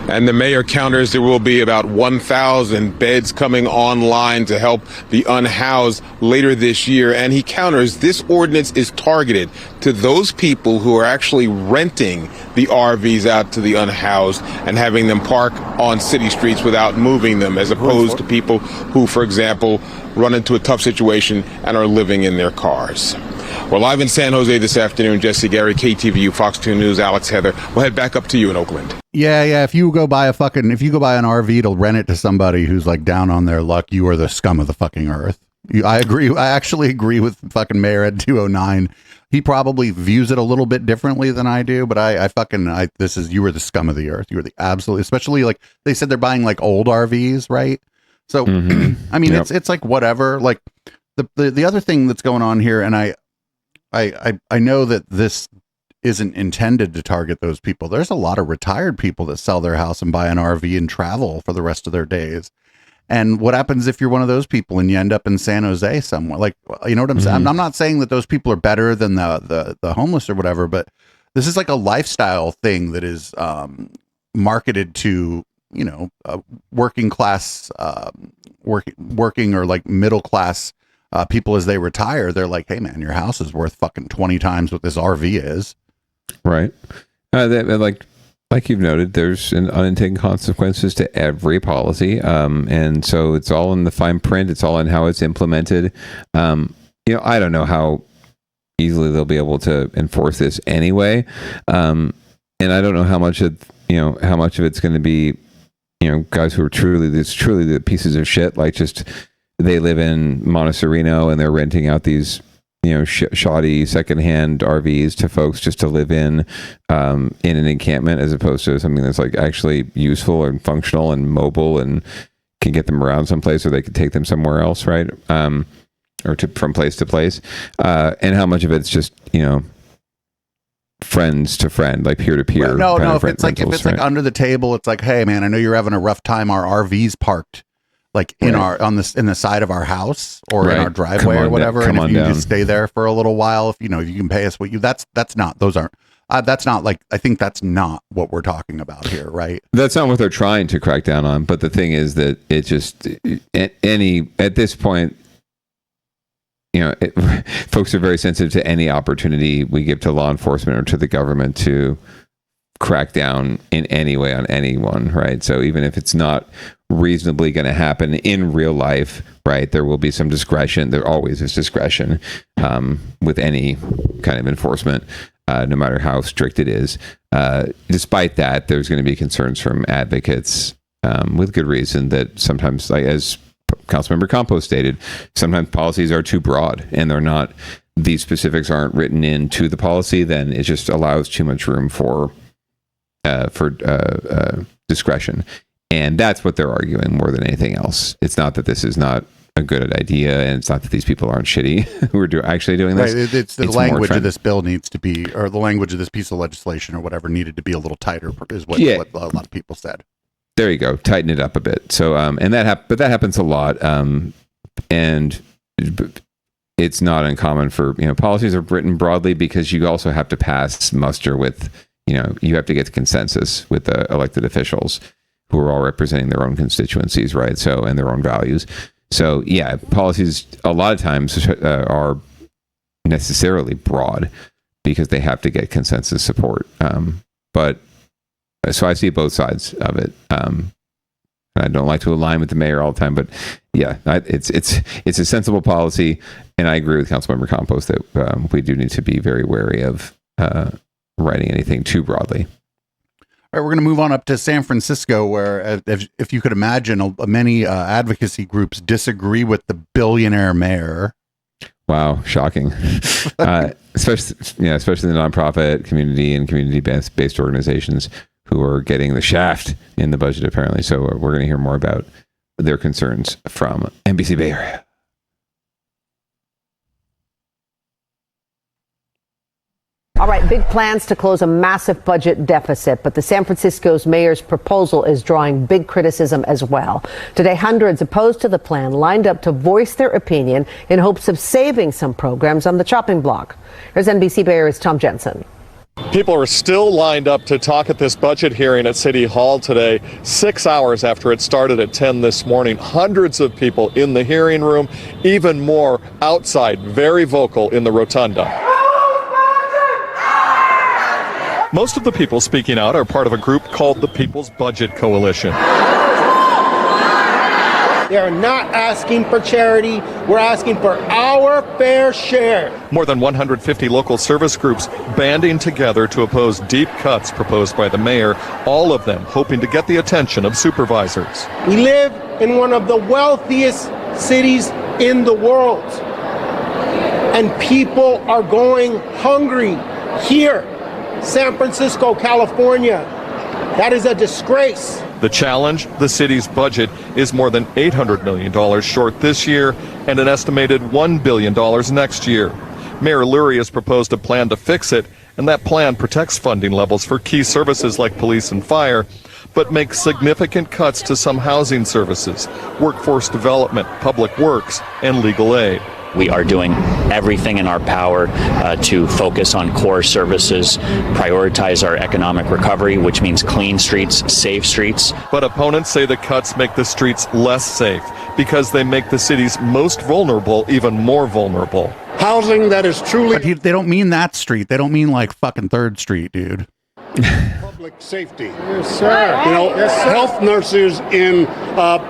And the mayor counters there will be about 1,000 beds coming online to help the unhoused later this year. And he counters this ordinance is targeted to those people who are actually renting the RVs out to the unhoused and having them park on city streets without moving them, as opposed to people who, for example, run into a tough situation and are living in their cars. We're live in San Jose this afternoon. Jesse Gary, KTVU, Fox 2 News, Alex Heather. We'll head back up to you in Oakland. Yeah. If you go buy an RV to rent it to somebody who's like down on their luck, you are the scum of the fucking earth. I agree. I actually agree with fucking Mayor Ed 209. He probably views it a little bit differently than I do, but you were the scum of the earth. You were the absolute, especially like they said they're buying like old RVs, right? So, I mean, it's like whatever. Like the other thing that's going on here, and I know that this isn't intended to target those people. There's a lot of retired people that sell their house and buy an RV and travel for the rest of their days. And what happens if you're one of those people and you end up in San Jose somewhere? Like, you know what I'm saying? I'm not saying that those people are better than the homeless or whatever, but this is like a lifestyle thing that is marketed to, working class, working or like middle class people as they retire. They're like, hey man, your house is worth fucking 20 times what this RV is. Right. Like you've noted, there's unintended consequences to every policy. And so it's all in the fine print. It's all in how it's implemented. I don't know how easily they'll be able to enforce this anyway. And I don't know how much of it's going to be, guys who are truly the pieces of shit, like just they live in Montecito and they're renting out these shoddy secondhand RVs to folks just to live in an encampment, as opposed to something that's like actually useful and functional and mobile and can get them around someplace, or they could take them somewhere else, right? From place to place. And how much of it's just, friends to friend, like peer to peer. No, if it's like under the table, it's like, hey man, I know you're having a rough time. Our RV's parked like in the side of our house or in our driveway or whatever. And if you just stay there for a little while, if you can pay us that's not I think that's not what we're talking about here, right? That's not what they're trying to crack down on. But the thing is that it just at this point, folks are very sensitive to any opportunity we give to law enforcement or to the government to crack down in any way on anyone, right? So even if it's not reasonably going to happen in real life, right, there will be some discretion. There always is discretion with any kind of enforcement, no matter how strict it is. Despite that, there's going to be concerns from advocates with good reason that sometimes, like as Councilmember Campos stated, sometimes policies are too broad and they're not, these specifics aren't written into the policy, then it just allows too much room for discretion. And that's what they're arguing more than anything else. It's not that this is not a good idea, and it's not that these people aren't shitty who are actually doing this. Right. It's the language of this bill needs to be, or the language of this piece of legislation or whatever needed to be a little tighter, is what a lot of people said. There you go. Tighten it up a bit. So, but that happens a lot. And it's not uncommon for, policies are written broadly because you also have to pass muster with, you have to get the consensus with the elected officials who are all representing their own constituencies, right? So, and their own values. So, yeah, policies a lot of times are necessarily broad because they have to get consensus support. So I see both sides of it. I don't like to align with the mayor all the time, but yeah, it's a sensible policy, and I agree with Councilmember Campos that we do need to be very wary of writing anything too broadly. All right, we're going to move on up to San Francisco, where, if you could imagine, many advocacy groups disagree with the billionaire mayor. Wow, shocking. Especially the nonprofit community and community-based organizations who are getting the shaft in the budget, apparently. So we're going to hear more about their concerns from NBC Bay Area. All right, big plans to close a massive budget deficit, but the San Francisco's mayor's proposal is drawing big criticism as well. Today, hundreds opposed to the plan lined up to voice their opinion in hopes of saving some programs on the chopping block. Here's NBC Bay Area's Tom Jensen. People are still lined up to talk at this budget hearing at City Hall today, 6 hours after it started at 10 this morning. Hundreds of people in the hearing room, even more outside, very vocal in the rotunda. Most of the people speaking out are part of a group called the People's Budget Coalition. They are not asking for charity. We're asking for our fair share. More than 150 local service groups banding together to oppose deep cuts proposed by the mayor, all of them hoping to get the attention of supervisors. We live in one of the wealthiest cities in the world, and people are going hungry here, San Francisco, California. That is a disgrace. The challenge, the city's budget is more than $800 million short this year and an estimated $1 billion next year. Mayor Lurie has proposed a plan to fix it, and that plan protects funding levels for key services like police and fire, but makes significant cuts to some housing services, workforce development, public works, and legal aid. We are doing everything in our power to focus on core services, prioritize our economic recovery, which means clean streets, safe streets. But opponents say the cuts make the streets less safe because they make the city's most vulnerable even more vulnerable. Housing that is truly... But they don't mean that street. They don't mean like fucking 3rd Street, dude. Public safety. Yes, sir. You know, yes, sir. Health nurses in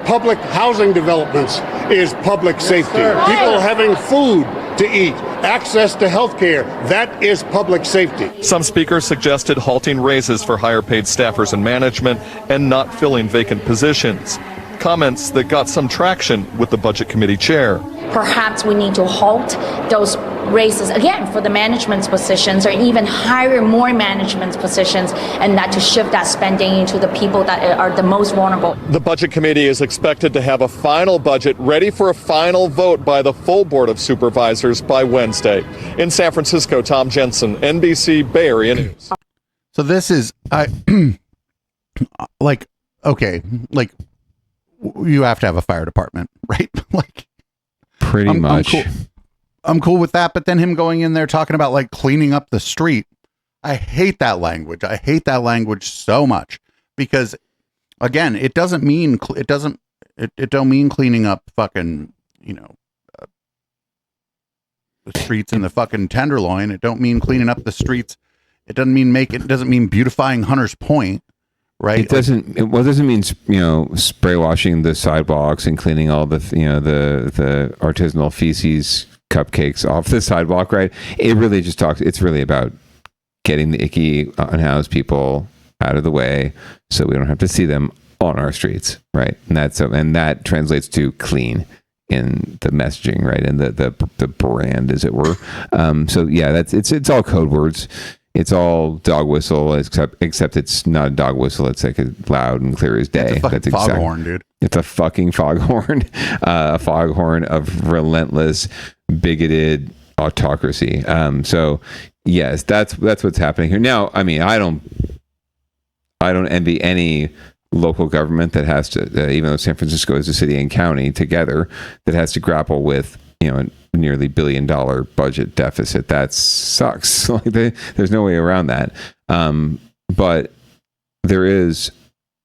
public housing developments is public safety. Sir. People having food to eat, access to health care, that is public safety. Some speakers suggested halting raises for higher paid staffers and management and not filling vacant positions. Comments that got some traction with the Budget Committee chair. Perhaps we need to halt those raises again for the management positions, or even hire more management positions, and that to shift that spending into the people that are the most vulnerable. The Budget Committee is expected to have a final budget ready for a final vote by the full Board of Supervisors by Wednesday. In San Francisco, Tom Jensen, NBC Bay Area News. So this is, like, okay, like, you have to have a fire department, right? Like, pretty much. I'm cool with that, but then him going in there talking about like cleaning up the street. I hate that language. I hate that language so much because, again, it doesn't mean it don't mean cleaning up fucking, you know, the streets in the fucking Tenderloin. It don't mean cleaning up the streets. It doesn't mean beautifying Hunters Point. Right. It doesn't. It doesn't mean, you know, spray washing the sidewalks and cleaning all the, you know, the artisanal feces cupcakes off the sidewalk. Right. It really just talks. It's really about getting the icky, unhoused people out of the way so we don't have to see them on our streets. Right. And that translates to clean in the messaging. Right. And the brand, as it were. So yeah, it's all code words. It's all dog whistle, except it's not a dog whistle. It's like a loud and clear as day. It's a fucking foghorn, dude. It's a fucking foghorn, a foghorn of relentless, bigoted autocracy. So yes, that's what's happening here. Now, I mean, I don't envy any local government that has to, even though San Francisco is a city and county together, that has to grapple with, you know, a nearly $1 billion budget deficit. That sucks. Like there's no way around that. But there is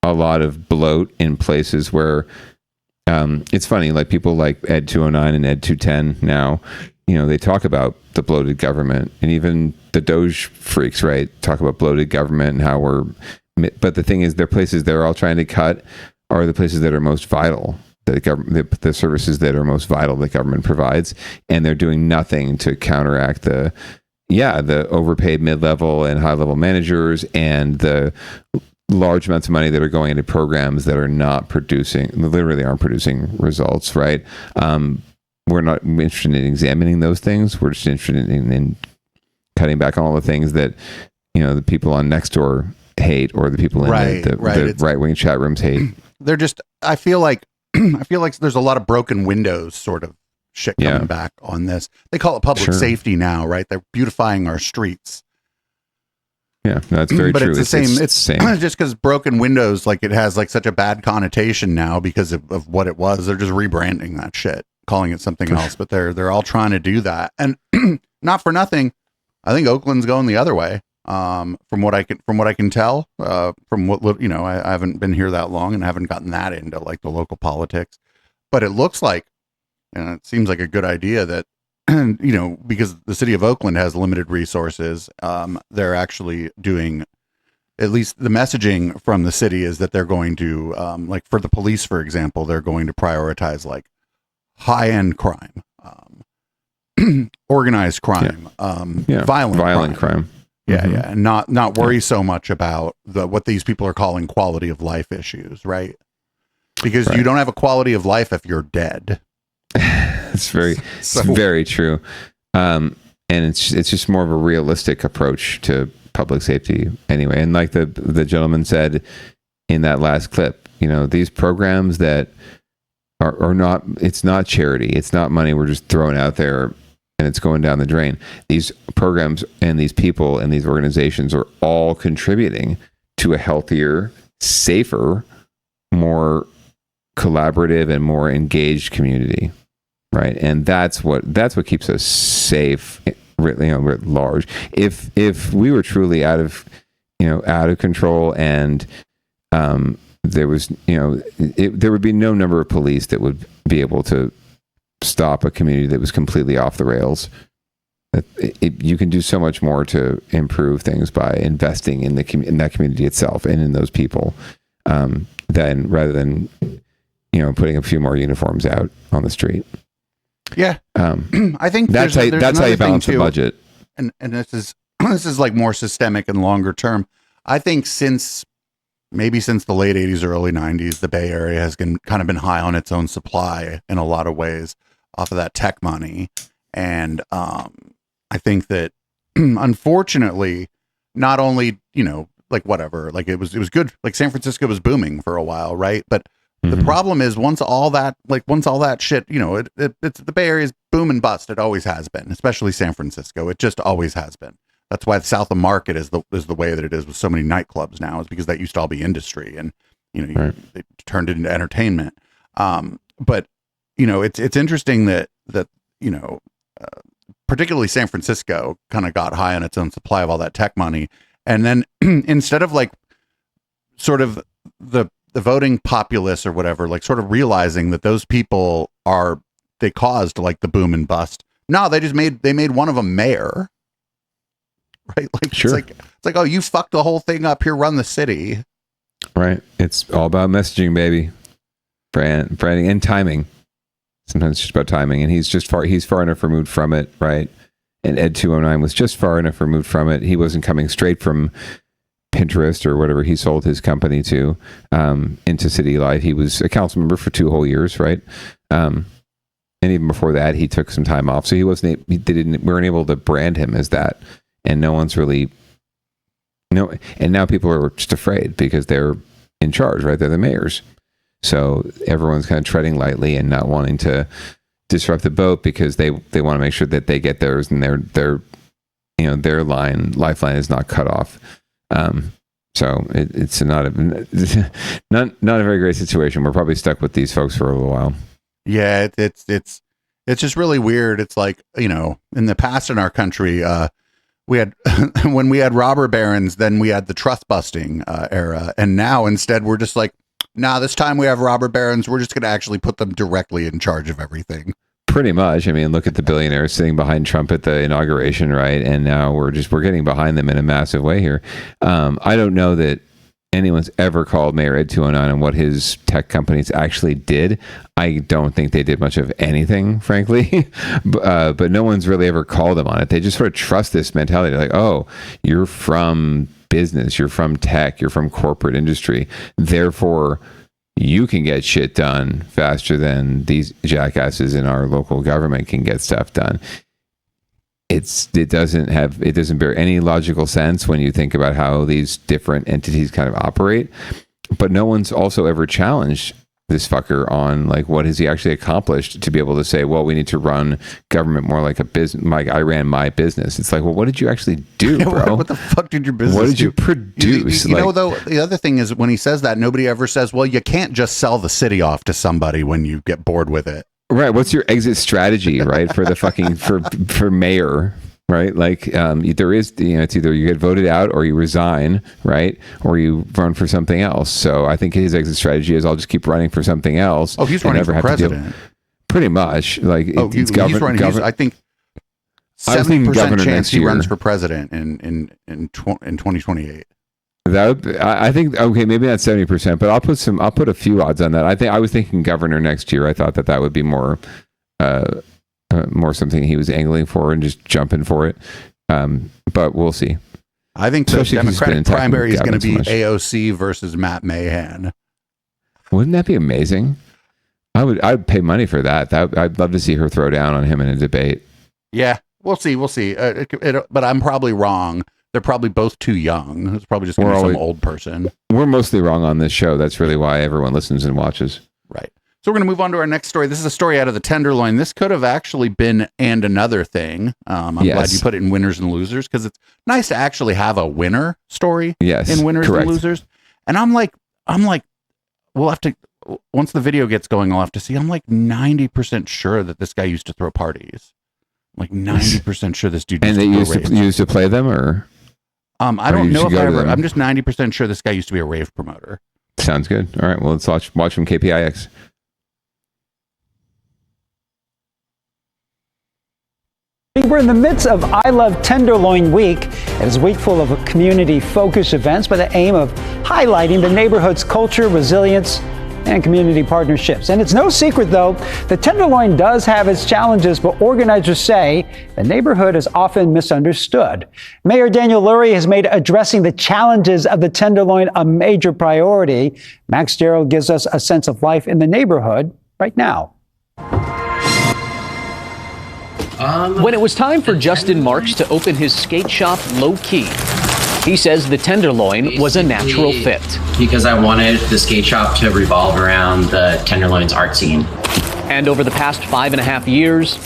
a lot of bloat in places where it's funny, like people like Ed 209 and Ed 210 now, you know, they talk about the bloated government, and even the Doge freaks, right, talk about bloated government and how but the thing is, they're places they're all trying to cut are the places that are most vital. The services that are most vital that government provides, and they're doing nothing to counteract the overpaid mid-level and high-level managers and the large amounts of money that are going into programs that are literally aren't producing results, right? We're not interested in examining those things. We're just interested in cutting back on all the things that, you know, the people on Nextdoor hate, or the people in the right-wing chat rooms hate. They're just, I feel like there's a lot of broken windows sort of shit coming back on this. They call it public safety now, right? They're beautifying our streets. Yeah, that's very true. But it's the same. It's just because broken windows, like, it has like such a bad connotation now because of what it was. They're just rebranding that shit, calling it something else. But they're all trying to do that, and not for nothing. I think Oakland's going the other way. From what I can tell, from what I haven't been here that long and haven't gotten that into like the local politics, but it looks like, and it seems like a good idea that, because the city of Oakland has limited resources, they're actually doing, at least the messaging from the city is that they're going to, like for the police, for example, they're going to prioritize like high-end crime, organized crime, violent crime. Yeah, yeah, and not worry so much about what these people are calling quality of life issues, right? Because you don't have a quality of life if you're dead. It's very true, and it's just more of a realistic approach to public safety anyway. And like the gentleman said in that last clip, these programs that are not, it's not charity, it's not money we're just throwing out there and it's going down the drain. These programs and these people and these organizations are all contributing to a healthier, safer, more collaborative and more engaged community, right? And that's what keeps us safe, writ large. If we were truly out of control and there was there would be no number of police that would be able to stop a community that was completely off the rails. You can do so much more to improve things by investing in that community itself and in those people, rather than putting a few more uniforms out on the street. Yeah, I think that's how you balance the budget. And this is like more systemic and longer term. I think since the late 80s, early 90s, the Bay Area has kind of been high on its own supply in a lot of ways off of that tech money. And I think that unfortunately, not only, like whatever, like it was good. Like San Francisco was booming for a while, right? But the problem is once all that shit, it's the Bay Area's boom and bust. It always has been, especially San Francisco. It just always has been. That's why the South of Market is the way that it is with so many nightclubs now, is because that used to all be industry and they turned it into entertainment. But it's interesting that particularly San Francisco kind of got high on its own supply of all that tech money, and then instead of like sort of the voting populace or whatever, like sort of realizing that those people they caused like the boom and bust. No, they made one of them mayor. Right, like sure. It's like, oh, you fucked the whole thing up. Here, run the city. Right. It's all about messaging, baby. Branding and timing. Sometimes it's just about timing, and he's far enough removed from it, right? And Ed209 was just far enough removed from it. He wasn't coming straight from Pinterest or whatever he sold his company to into city life. He was a council member for 2 whole years, right? And even before that, he took some time off, so we weren't able to brand him as that. And no one's really and now people are just afraid because they're in charge, right? They're the mayors. So everyone's kind of treading lightly and not wanting to disrupt the boat because they want to make sure that they get theirs and their lifeline is not cut off. So it's not a very great situation. We're probably stuck with these folks for a little while. Yeah, it's just really weird. It's like, in the past in our country, we had when we had robber barons, then we had the trust busting era, and now instead we're just like, nah, this time we have robber barons. We're just going to actually put them directly in charge of everything. Pretty much. I mean, look at the billionaires sitting behind Trump at the inauguration, right? And now we're getting behind them in a massive way here. I don't know that anyone's ever called Mayor Ed209 and what his tech companies actually did. I don't think they did much of anything, frankly, but no one's really ever called them on it. They just sort of trust this mentality, like, oh, you're from business, you're from tech, you're from corporate industry, therefore you can get shit done faster than these jackasses in our local government can get stuff done. It doesn't bear any logical sense when you think about how these different entities kind of operate. But no one's also ever challenged this fucker on like what has he actually accomplished to be able to say, well, we need to run government more like a business. Like I ran my business. It's like, well, what did you actually do, bro? What the fuck did your business do? What did you produce? You know, though, the other thing is when he says that, nobody ever says, well, you can't just sell the city off to somebody when you get bored with it. Right. What's your exit strategy, right? For the fucking, for mayor, right? Like there is, it's either you get voted out or you resign, right? Or you run for something else. So I think his exit strategy is I'll just keep running for something else. Oh, he's running for president. Pretty much. Like he's running. I think 70% chance he runs for president in 2028. I think okay, maybe not 70%, but I'll put a few odds on that. I was thinking governor next year. I thought that would be more something he was angling for and just jumping for it. But we'll see. I think the Democratic primary is going to be AOC versus Matt Mahan. Wouldn't that be amazing? I'd pay money for that. I'd love to see her throw down on him in a debate. Yeah, we'll see. But I'm probably wrong. They're probably both too young. It's probably just going to be some old person. We're mostly wrong on this show. That's really why everyone listens and watches. Right. So we're going to move on to our next story. This is a story out of the Tenderloin. This could have actually been And Another Thing. I'm glad you put it in Winners and Losers because it's nice to actually have a winner story in Winners and Losers. And I'm like, we'll have to, once the video gets going, I'll have to see. I'm like 90% sure that this guy used to throw parties. I'm like 90% sure this dude used to play them, or I don't know if I ever. I'm just 90% sure this guy used to be a rave promoter. Sounds good. All right. Well, let's watch from KPIX. We're in the midst of I Love Tenderloin Week. It is a week full of community-focused events with the aim of highlighting the neighborhood's culture, resilience, and community partnerships. And it's no secret, though, the Tenderloin does have its challenges, but organizers say the neighborhood is often misunderstood. Mayor Daniel Lurie has made addressing the challenges of the Tenderloin a major priority. Max Gerald gives us a sense of life in the neighborhood right now. When it was time for Justin Marks to open his skate shop low-key, he says the Tenderloin was a natural fit. Because I wanted the skate shop to revolve around the Tenderloin's art scene. And over the past 5.5 years,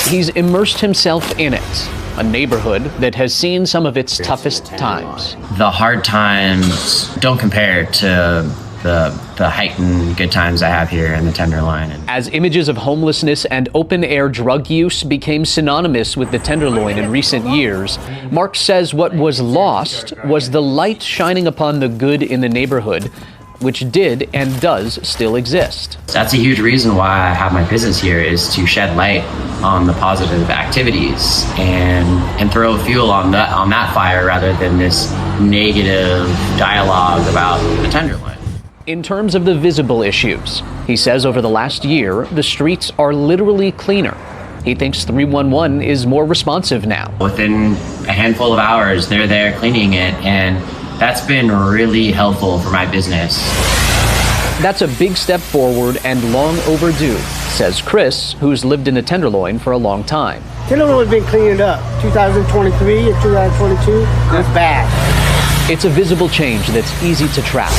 he's immersed himself in it, a neighborhood that has seen some of its toughest times. The hard times don't compare to the heightened good times I have here in the Tenderloin. As images of homelessness and open-air drug use became synonymous with the Tenderloin in recent years, Mark says what was lost was the light shining upon the good in the neighborhood, which did and does still exist. That's a huge reason why I have my business here, is to shed light on the positive activities and throw fuel on that fire rather than this negative dialogue about the Tenderloin. In terms of the visible issues, he says over the last year, the streets are literally cleaner. He thinks 311 is more responsive now. Within a handful of hours, they're there cleaning it, and that's been really helpful for my business. That's a big step forward and long overdue, says Chris, who's lived in the Tenderloin for a long time. Tenderloin's been cleaned up. 2023 and 2022, that's bad. It's a visible change that's easy to track.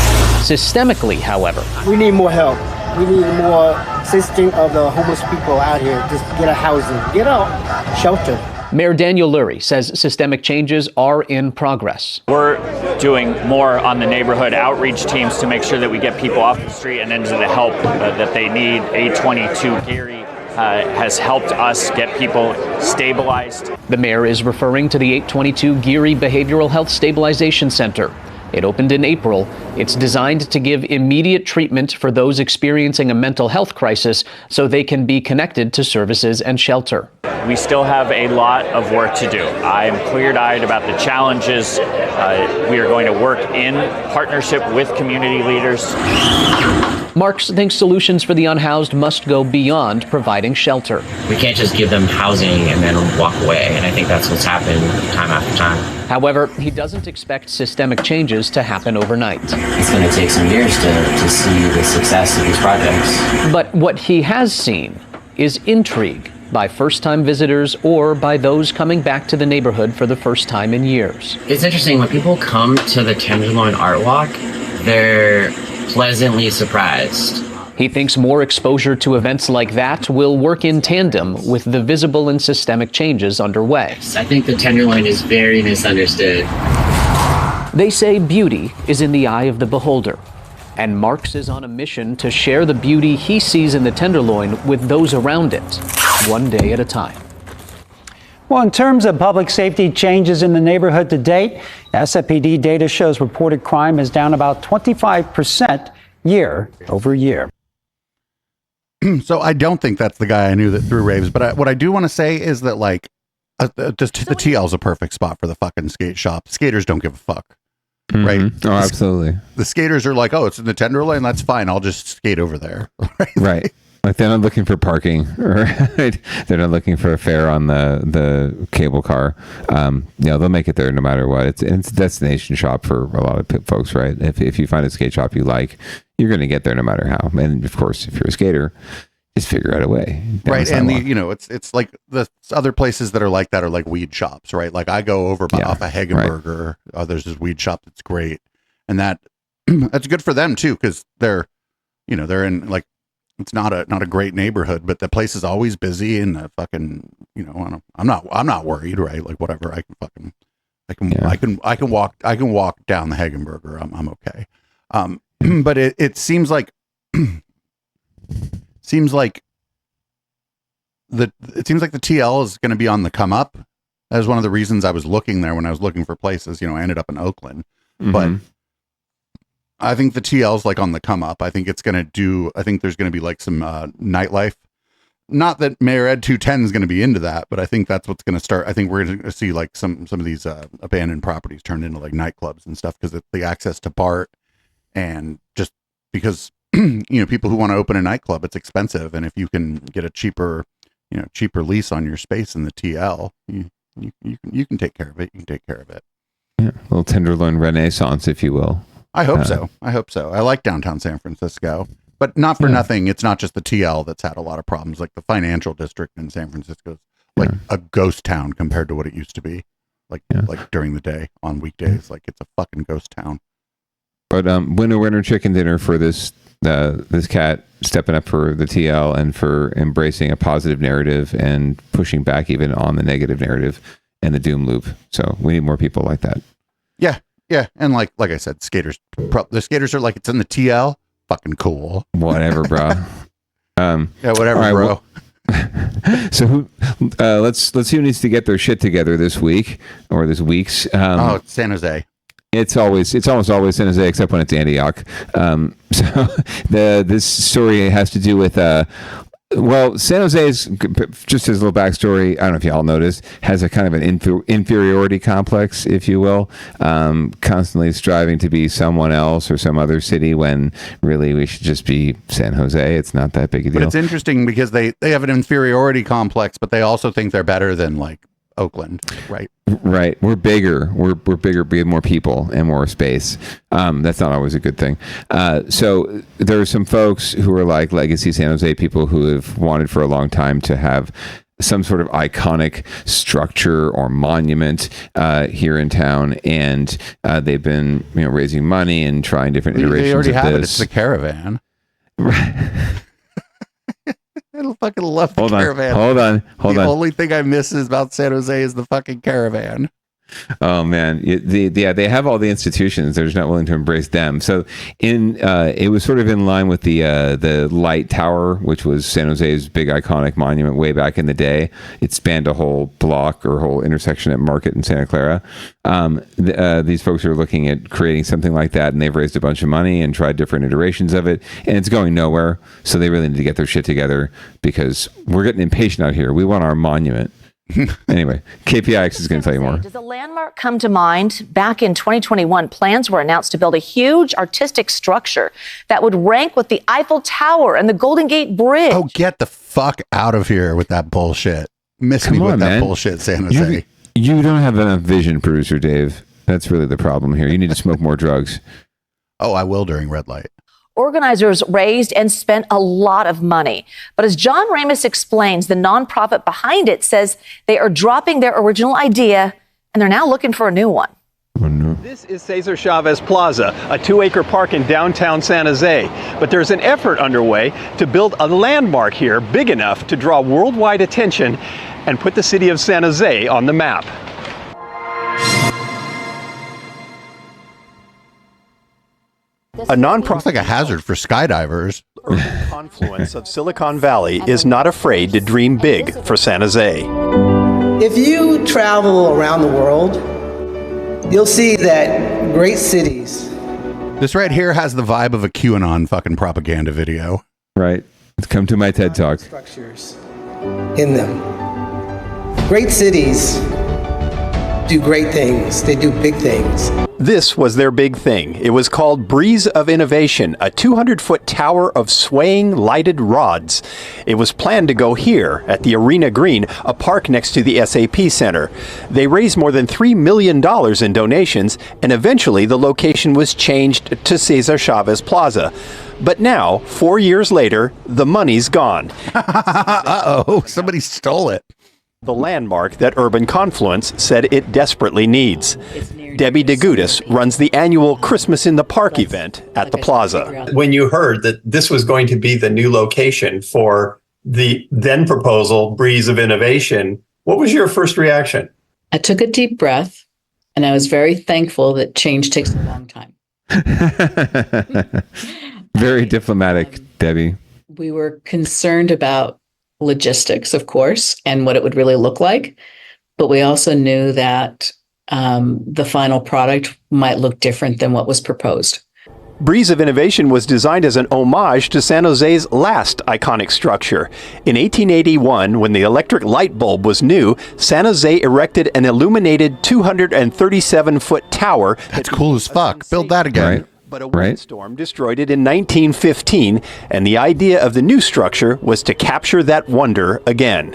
Systemically, however, we need more help. We need more assistance of the homeless people out here. Just get a housing, get a shelter. Mayor Daniel Lurie says systemic changes are in progress. We're doing more on the neighborhood outreach teams to make sure that we get people off the street and into the help that they need. 822 Gary has helped us get people stabilized. The mayor is referring to the 822 Geary Behavioral Health Stabilization Center. It opened in April. It's designed to give immediate treatment for those experiencing a mental health crisis so they can be connected to services and shelter. We still have a lot of work to do. I'm clear-eyed about the challenges. We are going to work in partnership with community leaders. Marks thinks solutions for the unhoused must go beyond providing shelter. We can't just give them housing and then walk away, and I think that's what's happened time after time. However, he doesn't expect systemic changes to happen overnight. It's going to take some years to see the success of these projects. But what he has seen is intrigue by first-time visitors or by those coming back to the neighborhood for the first time in years. It's interesting, when people come to the Tenderloin Art Walk, they're pleasantly surprised. He thinks more exposure to events like that will work in tandem with the visible and systemic changes underway. I think the Tenderloin is very misunderstood. They say beauty is in the eye of the beholder, and Marks is on a mission to share the beauty he sees in the Tenderloin with those around it, one day at a time. Well, in terms of public safety changes in the neighborhood to date, SFPD data shows reported crime is down about 25% year over year. So I don't think that's the guy I knew that threw raves. But what I do want to say is that, like, just the TL is a perfect spot for the fucking skate shop. Skaters don't give a fuck. Right? Oh, absolutely. The skaters are like, oh, it's in the Tenderloin. That's fine. I'll just skate over there. Right. Like, they're not looking for parking, right? They're not looking for a fare on the cable car. They'll make it there no matter what. It's a destination shop for a lot of folks, right? If you find a skate shop you like, you're going to get there no matter how. And of course, if you're a skater, just figure out a way. Right. And it's like the other places that are like that are like weed shops, right? Like I go over off of Hagenberger. Right. There's this weed shop that's great. And that's good for them too, because they're in, like, it's not a great neighborhood, but the place is always busy, and the fucking, I'm not worried, right? Like, whatever, I can walk down the Hagenberger. I'm okay. But it seems like the TL is going to be on the come up. That was one of the reasons I was looking there when I was looking for places. I ended up in Oakland, but I think the TL's like on the come up. I think there's going to be like some nightlife. Not that Mayor Ed 210 is going to be into that, but I think that's what's going to start. I think we're going to see like some of these abandoned properties turned into like nightclubs and stuff, because the access to BART, and just because people who want to open a nightclub, it's expensive, and if you can get a cheaper lease on your space in the TL, you can take care of it. You can take care of it. Yeah, a little Tenderloin Renaissance, if you will. I hope so. I like downtown San Francisco, but not for nothing. It's not just the TL that's had a lot of problems. Like the financial district in San Francisco is like a ghost town compared to what it used to be. Like during the day on weekdays, like it's a fucking ghost town. But winner chicken dinner for this cat stepping up for the TL and for embracing a positive narrative and pushing back even on the negative narrative and the doom loop. So we need more people like that. Yeah. Yeah, and like I said, the skaters are like, it's in the TL, fucking cool. Whatever, bro. Whatever, right, bro. So let's see who needs to get their shit together this week or this week's. It's San Jose. It's almost always San Jose, except when it's Antioch. So this story has to do with San Jose is, just as a little backstory, I don't know if y'all noticed, has a kind of an inferiority complex, if you will, constantly striving to be someone else or some other city when really we should just be San Jose. It's not that big a deal. But it's interesting because they have an inferiority complex, but they also think they're better than like Oakland, right? Right. We're bigger. We're bigger. We have more people and more space. That's not always a good thing. So there are some folks who are like legacy San Jose people who have wanted for a long time to have some sort of iconic structure or monument here in town, and they've been raising money and trying different iterations. They already of have this. it. It's the Caravan. I fucking love the Caravan. Hold on. The only thing I miss about San Jose is the fucking Caravan. Oh man, they have all the institutions. They're just not willing to embrace them. So it was sort of in line with the Light Tower, which was San Jose's big iconic monument way back in the day. It spanned a whole block or whole intersection at Market in Santa Clara. These folks are looking at creating something like that, and they've raised a bunch of money and tried different iterations of it, and it's going nowhere. So they really need to get their shit together because we're getting impatient out here. We want our monument. Anyway, KPIX is going to tell you more. Does a landmark come to mind? Back in 2021, plans were announced to build a huge artistic structure that would rank with the Eiffel Tower and the Golden Gate Bridge. Oh, get the fuck out of here with that bullshit. Miss me with that bullshit, San Jose. You don't have enough vision, producer Dave. That's really the problem here. You need to smoke more drugs. Oh, I will during red light. Organizers raised and spent a lot of money. But as John Ramis explains, the nonprofit behind it says they are dropping their original idea and they're now looking for a new one. Oh, no. This is Cesar Chavez Plaza, a 2-acre park in downtown San Jose. But there's an effort underway to build a landmark here big enough to draw worldwide attention and put the city of San Jose on the map. A nonprofit. It's like a hazard for skydivers. Urban confluence of Silicon Valley is not afraid to dream big for San Jose. If you travel around the world, you'll see that great cities. This right here has the vibe of a QAnon fucking propaganda video. Right. Come to my TED Talk. Structures in them. Great cities do great things. They do big things. This was their big thing. It was called Breeze of Innovation, a 200-foot tower of swaying lighted rods. It was planned to go here at the Arena Green, a park next to the SAP Center. They raised more than $3 million in donations, and eventually the location was changed to Cesar Chavez Plaza. But now, 4 years later, the money's gone. Uh-oh, somebody stole it. The landmark that Urban Confluence said it desperately needs. Debbie DeGutis runs the annual Christmas in the Park event at the plaza. When you heard that this was going to be the new location for the then proposal, Breeze of Innovation, what was your first reaction? I took a deep breath, and I was very thankful that change takes a long time. Very diplomatic, Debbie. We were concerned about logistics, of course, and what it would really look like. But we also knew that the final product might look different than what was proposed. Breeze of Innovation was designed as an homage to San Jose's last iconic structure. In 1881, when the electric light bulb was new, San Jose erected an illuminated 237-foot tower. That's cool as fuck. Build that again. Right. But a windstorm destroyed it in 1915, and the idea of the new structure was to capture that wonder again.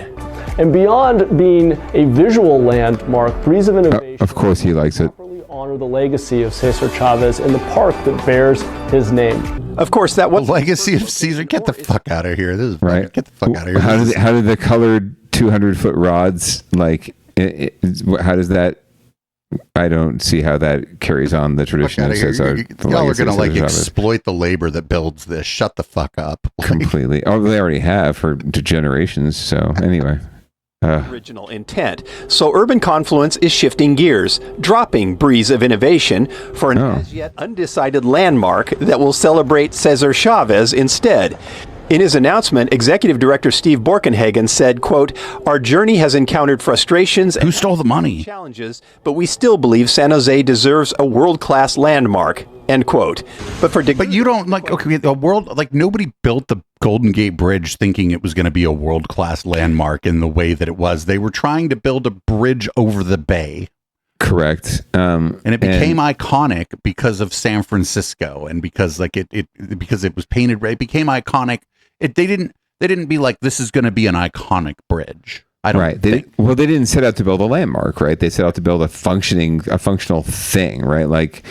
And beyond being a visual landmark, Breeze of Innovation of course he likes it. honor the legacy of Cesar Chavez in the park that bears his name. Of course, that was the legacy of Caesar. Get the fuck out of here. This is right. Get the fuck out of here. How did the colored 200-foot rods, like, how does that, I don't see how that carries on the tradition of Cesar. Y'all are going to like exploit the labor that builds this. Shut the fuck up. Completely. Oh, they already have for generations. So anyway. Original intent. So Urban Confluence is shifting gears, dropping Breeze of Innovation for an as yet undecided landmark that will celebrate Cesar Chavez instead. In his announcement, Executive Director Steve Borkenhagen said, quote, "Our journey has encountered frustrations and challenges, but we still believe San Jose deserves a world-class landmark." End quote. But you don't like, okay, the world, like nobody built the Golden Gate Bridge thinking it was going to be a world-class landmark in the way that it was. They were trying to build a bridge over the bay. Correct. And it became iconic because of San Francisco and because like because it was painted red. It became iconic. They didn't be like, this is going to be an iconic bridge. I don't think. They didn't set out to build a landmark, right? They set out to build a functional thing, right? Like,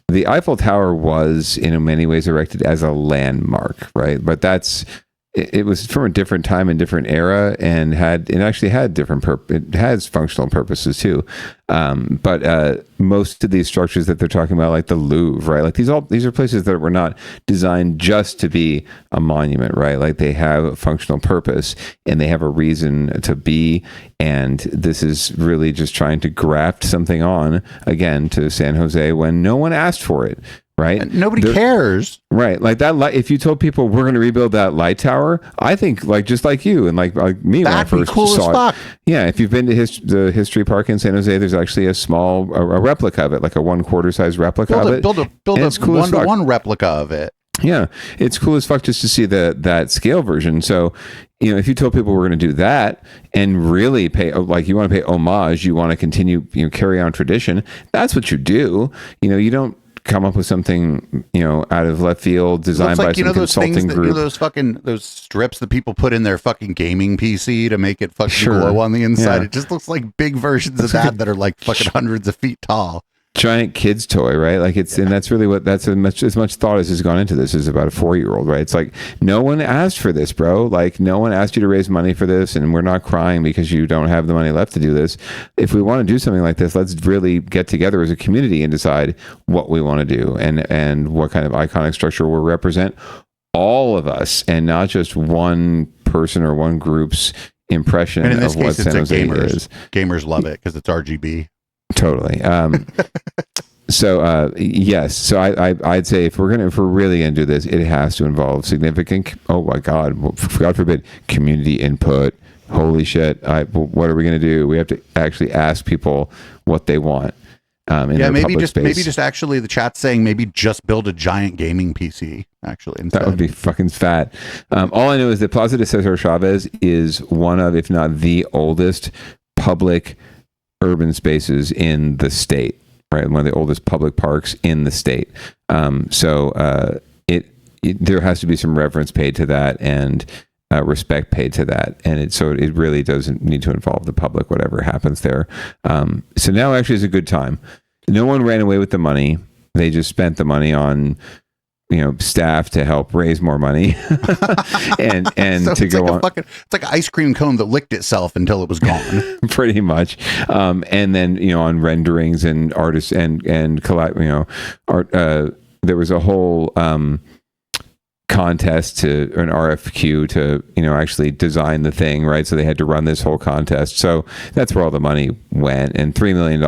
the Eiffel Tower was in many ways erected as a landmark, right? But it was from a different time and different era, and actually had different it has functional purposes too. But most of these structures that they're talking about, like the Louvre, right? Like these are places that were not designed just to be a monument, right? Like they have a functional purpose and they have a reason to be. And this is really just trying to graft something on again to San Jose when no one asked for it. Right. And nobody cares. Right. Like that light, if you told people we're going to rebuild that light tower, I think like just like you and like me when I first saw it. Yeah. If you've been to the History Park in San Jose, there's actually a small replica of it, like a 1/4 size replica of it. Build a cool 1-to-1 replica of it. Yeah. It's cool as fuck just to see that scale version. So, you know, if you told people we're going to do that and really pay, like you want to pay homage, you want to continue, carry on tradition, that's what you do. You don't come up with something, out of left field, designed by some consulting group. Those strips that people put in their fucking gaming PC to make it fucking glow on the inside. Yeah. It just looks like big versions of that are like fucking hundreds of feet tall. Giant kid's toy, right? Like and that's really as much thought as has gone into this is about a 4-year-old, right? It's like, no one asked for this, bro. Like no one asked you to raise money for this, and we're not crying because you don't have the money left to do this. If we want to do something like this, let's really get together as a community and decide what we want to do and what kind of iconic structure will represent all of us and not just one person or one group's impression of what San Jose is. Gamers love it because it's RGB. Totally. So yes. So I'd say if we're really gonna do this, it has to involve significant. Oh my God! God forbid, community input, holy shit, what are we going to do? We have to actually ask people what they want. Maybe just actually the chat's saying maybe just build a giant gaming PC. Actually, instead. That would be fucking fat. All I know is that Plaza de Cesar Chavez is one of, if not the oldest public urban spaces in the state. Right, one of the oldest public parks in the state. So there has to be some reverence paid to that and respect paid to that, and it really doesn't need to involve the public, whatever happens there. So now actually is a good time. No one ran away with the money. They just spent the money on staff to help raise more money and so to go on. It's like an ice cream cone that licked itself until it was gone. Pretty much. And then, on renderings and artists and art, there was a whole, contest to an RFQ to actually design the thing, right? So they had to run this whole contest. So that's where all the money went. And $3 million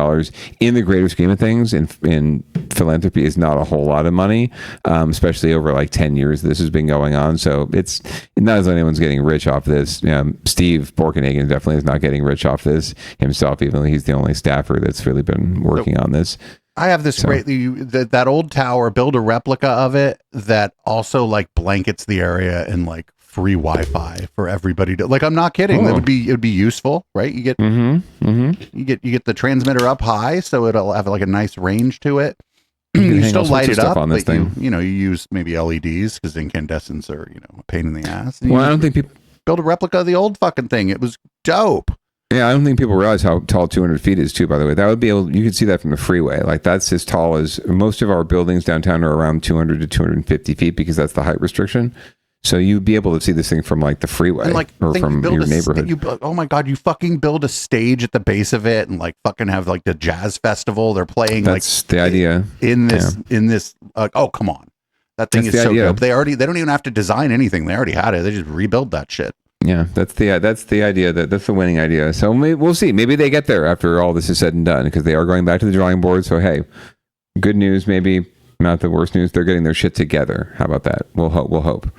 in the greater scheme of things in philanthropy is not a whole lot of money, especially over like 10 years this has been going on. So it's not as though anyone's getting rich off this. Steve Borkenhagen definitely is not getting rich off this himself, even though he's the only staffer that's really been working on this. I have this great that old tower, build a replica of it that also like blankets the area and like free Wi-Fi for everybody to, like, I'm not kidding. It would be useful, right? You get you get the transmitter up high, so it'll have like a nice range to it. You still light it up on this thing. You use maybe LEDs because incandescents are a pain in the ass. Well, I don't think people build a replica of the old fucking thing. It was dope. Yeah, I don't think people realize how tall 200 feet is too, by the way. That would be you could see that from the freeway. Like, that's as tall as most of our buildings downtown are, around 200 to 250 feet, because that's the height restriction. So you'd be able to see this thing from like the freeway or from your neighborhood. Oh my God, you fucking build a stage at the base of it and like fucking have like the jazz festival. They're playing that's the idea in this. Oh, come on. That thing is so dope. They don't even have to design anything. They already had it. They just rebuild that shit. Yeah, that's the idea. That's the winning idea. So we'll see. Maybe they get there after all this is said and done, because they are going back to the drawing board. So hey, good news, maybe not the worst news. They're getting their shit together. How about that? We'll hope.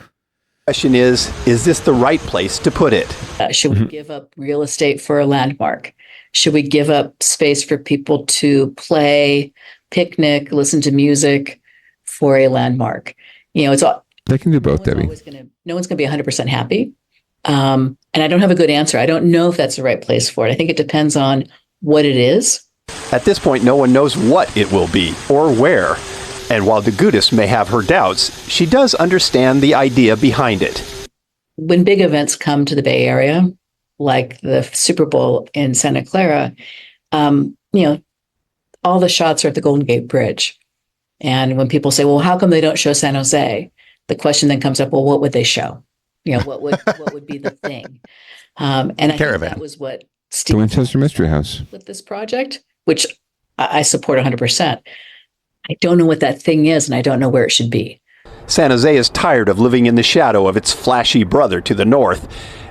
Question is this the right place to put it? Should we give up real estate for a landmark? Should we give up space for people to play, picnic, listen to music for a landmark? It's all. They can do both, Debbie. No one's going to be 100% happy. And I don't have a good answer. I don't know if that's the right place for it. I think it depends on what it is. At this point, no one knows what it will be or where. And while the Gudis may have her doubts, she does understand the idea behind it. When big events come to the Bay Area, like the Super Bowl in Santa Clara, all the shots are at the Golden Gate Bridge. And when people say, well, how come they don't show San Jose? The question then comes up, well, what would they show? What would be the thing? And I think that was what Steve the Winchester Mystery House with this project, which I support 100%. I don't know what that thing is, and I don't know where it should be. San Jose is tired of living in the shadow of its flashy brother to the north.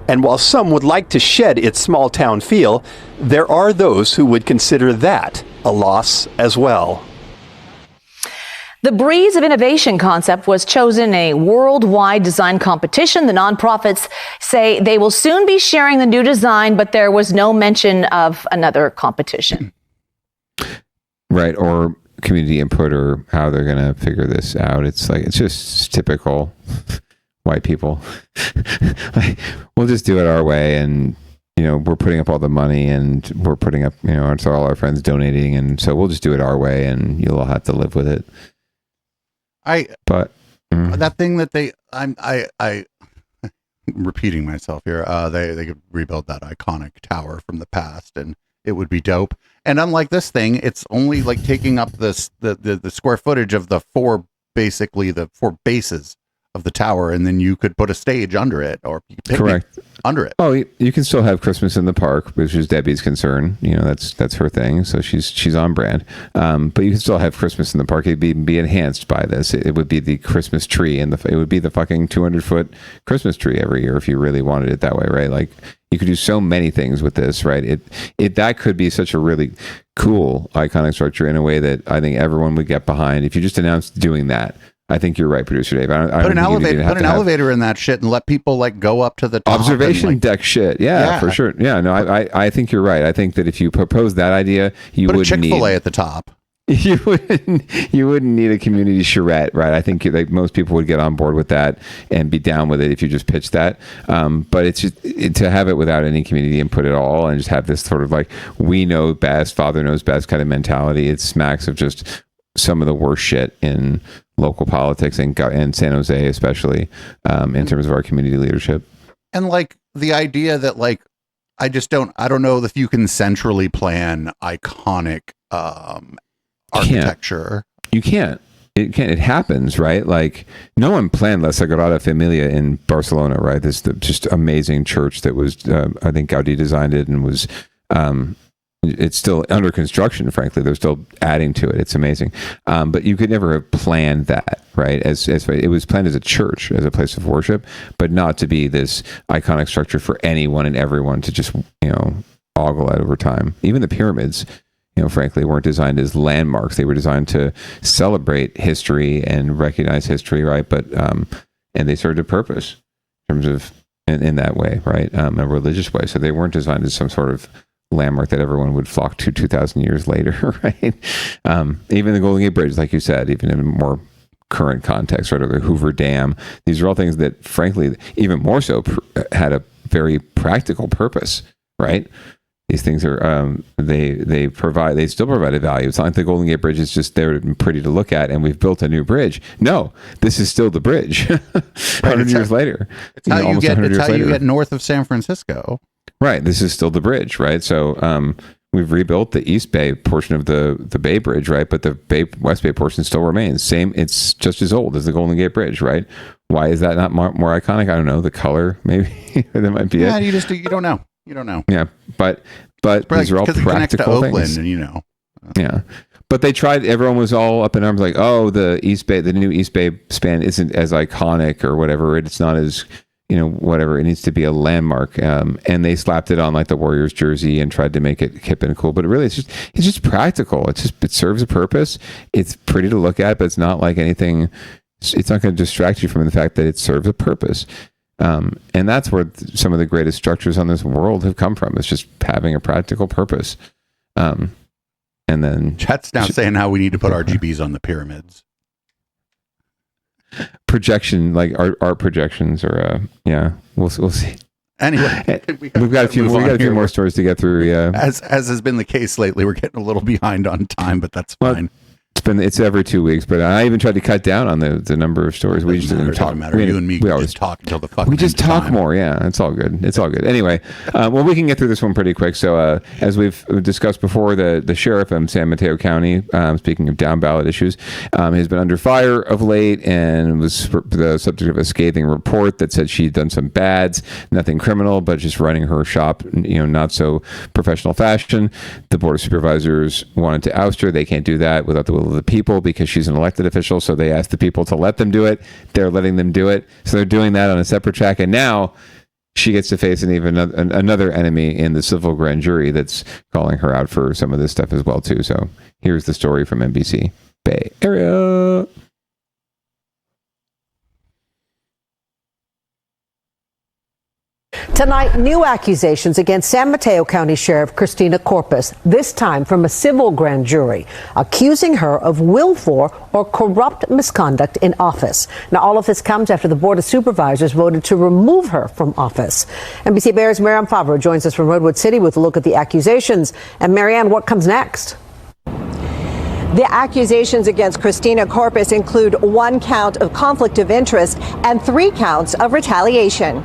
And while some would like to shed its small town feel, there are those who would consider that a loss as well. The Breeze of Innovation concept was chosen in a worldwide design competition. The nonprofits say they will soon be sharing the new design, but there was no mention of another competition. Right, or community input, or how they're going to figure this out. It's just typical white people. We'll just do it our way, and we're putting up all the money, and we're putting up, it's all our friends donating, and so we'll just do it our way, and you'll all have to live with it. That thing that I'm repeating myself here. They could rebuild that iconic tower from the past, and it would be dope. And unlike this thing, it's only like taking up the square footage of the four bases of the tower, and then you could put a stage under it, or you could picnic under it. Oh, you can still have Christmas in the park, which is Debbie's concern. That's her thing, so she's on brand. But you can still have Christmas in the park. It'd be enhanced by this. It would be the Christmas tree, and it would be the fucking 200-foot Christmas tree every year if you really wanted it that way, right? Like, you could do so many things with this, right? That could be such a really cool iconic structure in a way that I think everyone would get behind if you just announced doing that. I think you're right, producer Dave. I Put an don't think you elevator, put an elevator in that shit and let people like go up to the top observation and, deck shit. Yeah, for sure. Yeah, no, I think you're right. I think that if you propose that idea, you put a wouldn't need Chick-fil-A at the top. You wouldn't need a community charrette, right? I think like most people would get on board with that and be down with it if you just pitched that. But it's just to have it without any community input at all, and just have this sort of like we know best, father knows best kind of mentality. It smacks of just some of the worst shit in local politics and San Jose, especially in terms of our community leadership. And like the idea that like I don't know if you can centrally plan iconic architecture. You can't. It happens, right? Like no one planned La Sagrada Familia in Barcelona, right? This just amazing church that was I think Gaudí designed it and was it's still under construction, frankly. They're still adding to it. It's amazing. But you could never have planned that, right? As it was planned as a church, as a place of worship, but not to be this iconic structure for anyone and everyone to just, ogle at over time. Even the pyramids, frankly, weren't designed as landmarks. They were designed to celebrate history and recognize history, right? But, and they served a purpose in terms of, in that way, right? A religious way. So they weren't designed as some sort of landmark that everyone would flock to 2,000 years later, right? Even the Golden Gate Bridge, like you said, even in a more current context, right? Or the Hoover Dam. These are all things that, frankly, even more so had a very practical purpose, right? These things are, they still provide a value. It's not like the Golden Gate Bridge is just there and pretty to look at and we've built a new bridge. No, this is still the bridge 100 years later. It's how you get north of San Francisco. Right. This is still the bridge, right? So we've rebuilt the East Bay portion of the Bay Bridge, right? But the West Bay portion still remains. Same. It's just as old as the Golden Gate Bridge, right? Why is that not more iconic? I don't know. The color, maybe. That might be it. You don't know. You don't know. Yeah. But these are all practical things. And, Yeah. But they tried, everyone was all up in arms like, oh, the new East Bay span isn't as iconic or whatever. It's not as, whatever. It needs to be a landmark. And they slapped it on like the Warriors jersey and tried to make it hip and cool. But really, it's just practical. It serves a purpose. It's pretty to look at, but it's not like anything. It's not going to distract you from the fact that it serves a purpose. And that's where some of the greatest structures on this world have come from. It's just having a practical purpose. And then chat's now saying how we need to put RGBs on the pyramids. Projection, like art projections, or we'll see. Anyway, we've got a few more stories to get through. Yeah, as has been the case lately, we're getting a little behind on time, but that's fine. It's every 2 weeks, but I even tried to cut down on the number of stories. We just didn't talk. You and me, we always talk until the fucking. We just talk time. More. Yeah, it's all good. It's all good. Anyway, well, we can get through this one pretty quick. So, as we've discussed before, the sheriff in San Mateo County, speaking of down ballot issues, has been under fire of late and was the subject of a scathing report that said she'd done some bads, nothing criminal, but just running her shop, not so professional fashion. The board of supervisors wanted to oust her. They can't do that without the will of the people because she's an elected official. So they asked the people to let them do it. They're letting them do it. So they're doing that on a separate track. And now she gets to face another enemy in the civil grand jury that's calling her out for some of this stuff as well, too. So here's the story from NBC Bay Area. Tonight, new accusations against San Mateo County Sheriff Christina Corpus, this time from a civil grand jury, accusing her of willful or corrupt misconduct in office. Now, all of this comes after the Board of Supervisors voted to remove her from office. NBC Bears' Marianne Favreau joins us from Redwood City with a look at the accusations. And Marianne, what comes next? The accusations against Christina Corpus include 1 count of conflict of interest and 3 counts of retaliation.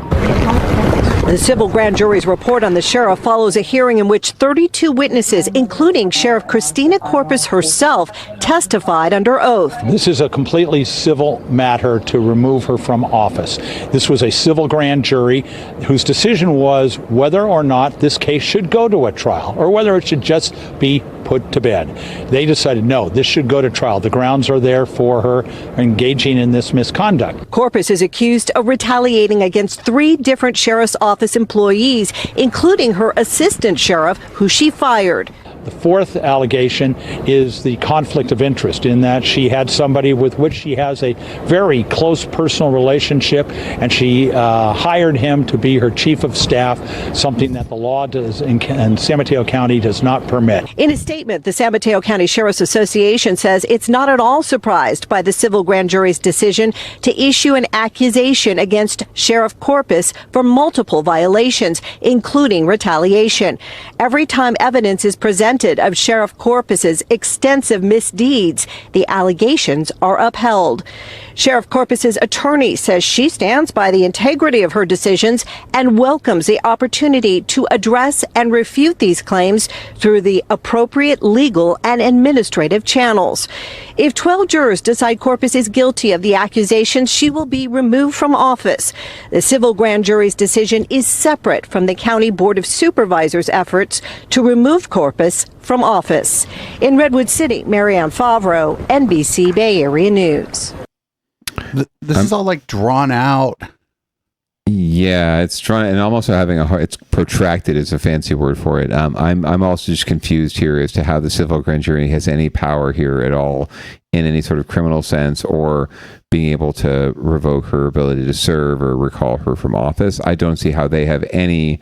The civil grand jury's report on the sheriff follows a hearing in which 32 witnesses, including Sheriff Christina Corpus herself, testified under oath. This is a completely civil matter to remove her from office. This was a civil grand jury whose decision was whether or not this case should go to a trial or whether it should just be put to bed. They decided, no, this should go to trial. The grounds are there for her engaging in this misconduct. Corpus is accused of retaliating against 3 different sheriff's office employees, including her assistant sheriff, who she fired. The fourth allegation is the conflict of interest, in that she had somebody with which she has a very close personal relationship, and she hired him to be her chief of staff, something that the law does in San Mateo County does not permit. In a statement, the San Mateo County Sheriff's Association says it's not at all surprised by the civil grand jury's decision to issue an accusation against Sheriff Corpus for multiple violations, including retaliation. Every time evidence is presented of Sheriff Corpus's extensive misdeeds, the allegations are upheld. Sheriff Corpus's attorney says she stands by the integrity of her decisions and welcomes the opportunity to address and refute these claims through the appropriate legal and administrative channels. If 12 jurors decide Corpus is guilty of the accusations, she will be removed from office. The civil grand jury's decision is separate from the County Board of Supervisors' efforts to remove Corpus from office. In Redwood City, Marianne Favreau, NBC Bay Area News. This is all like drawn out. Yeah, it's trying, and I'm also having a hard. It's protracted is a fancy word for it. I'm also just confused here as to how the civil grand jury has any power here at all in any sort of criminal sense, or being able to revoke her ability to serve or recall her from office. I don't see how they have any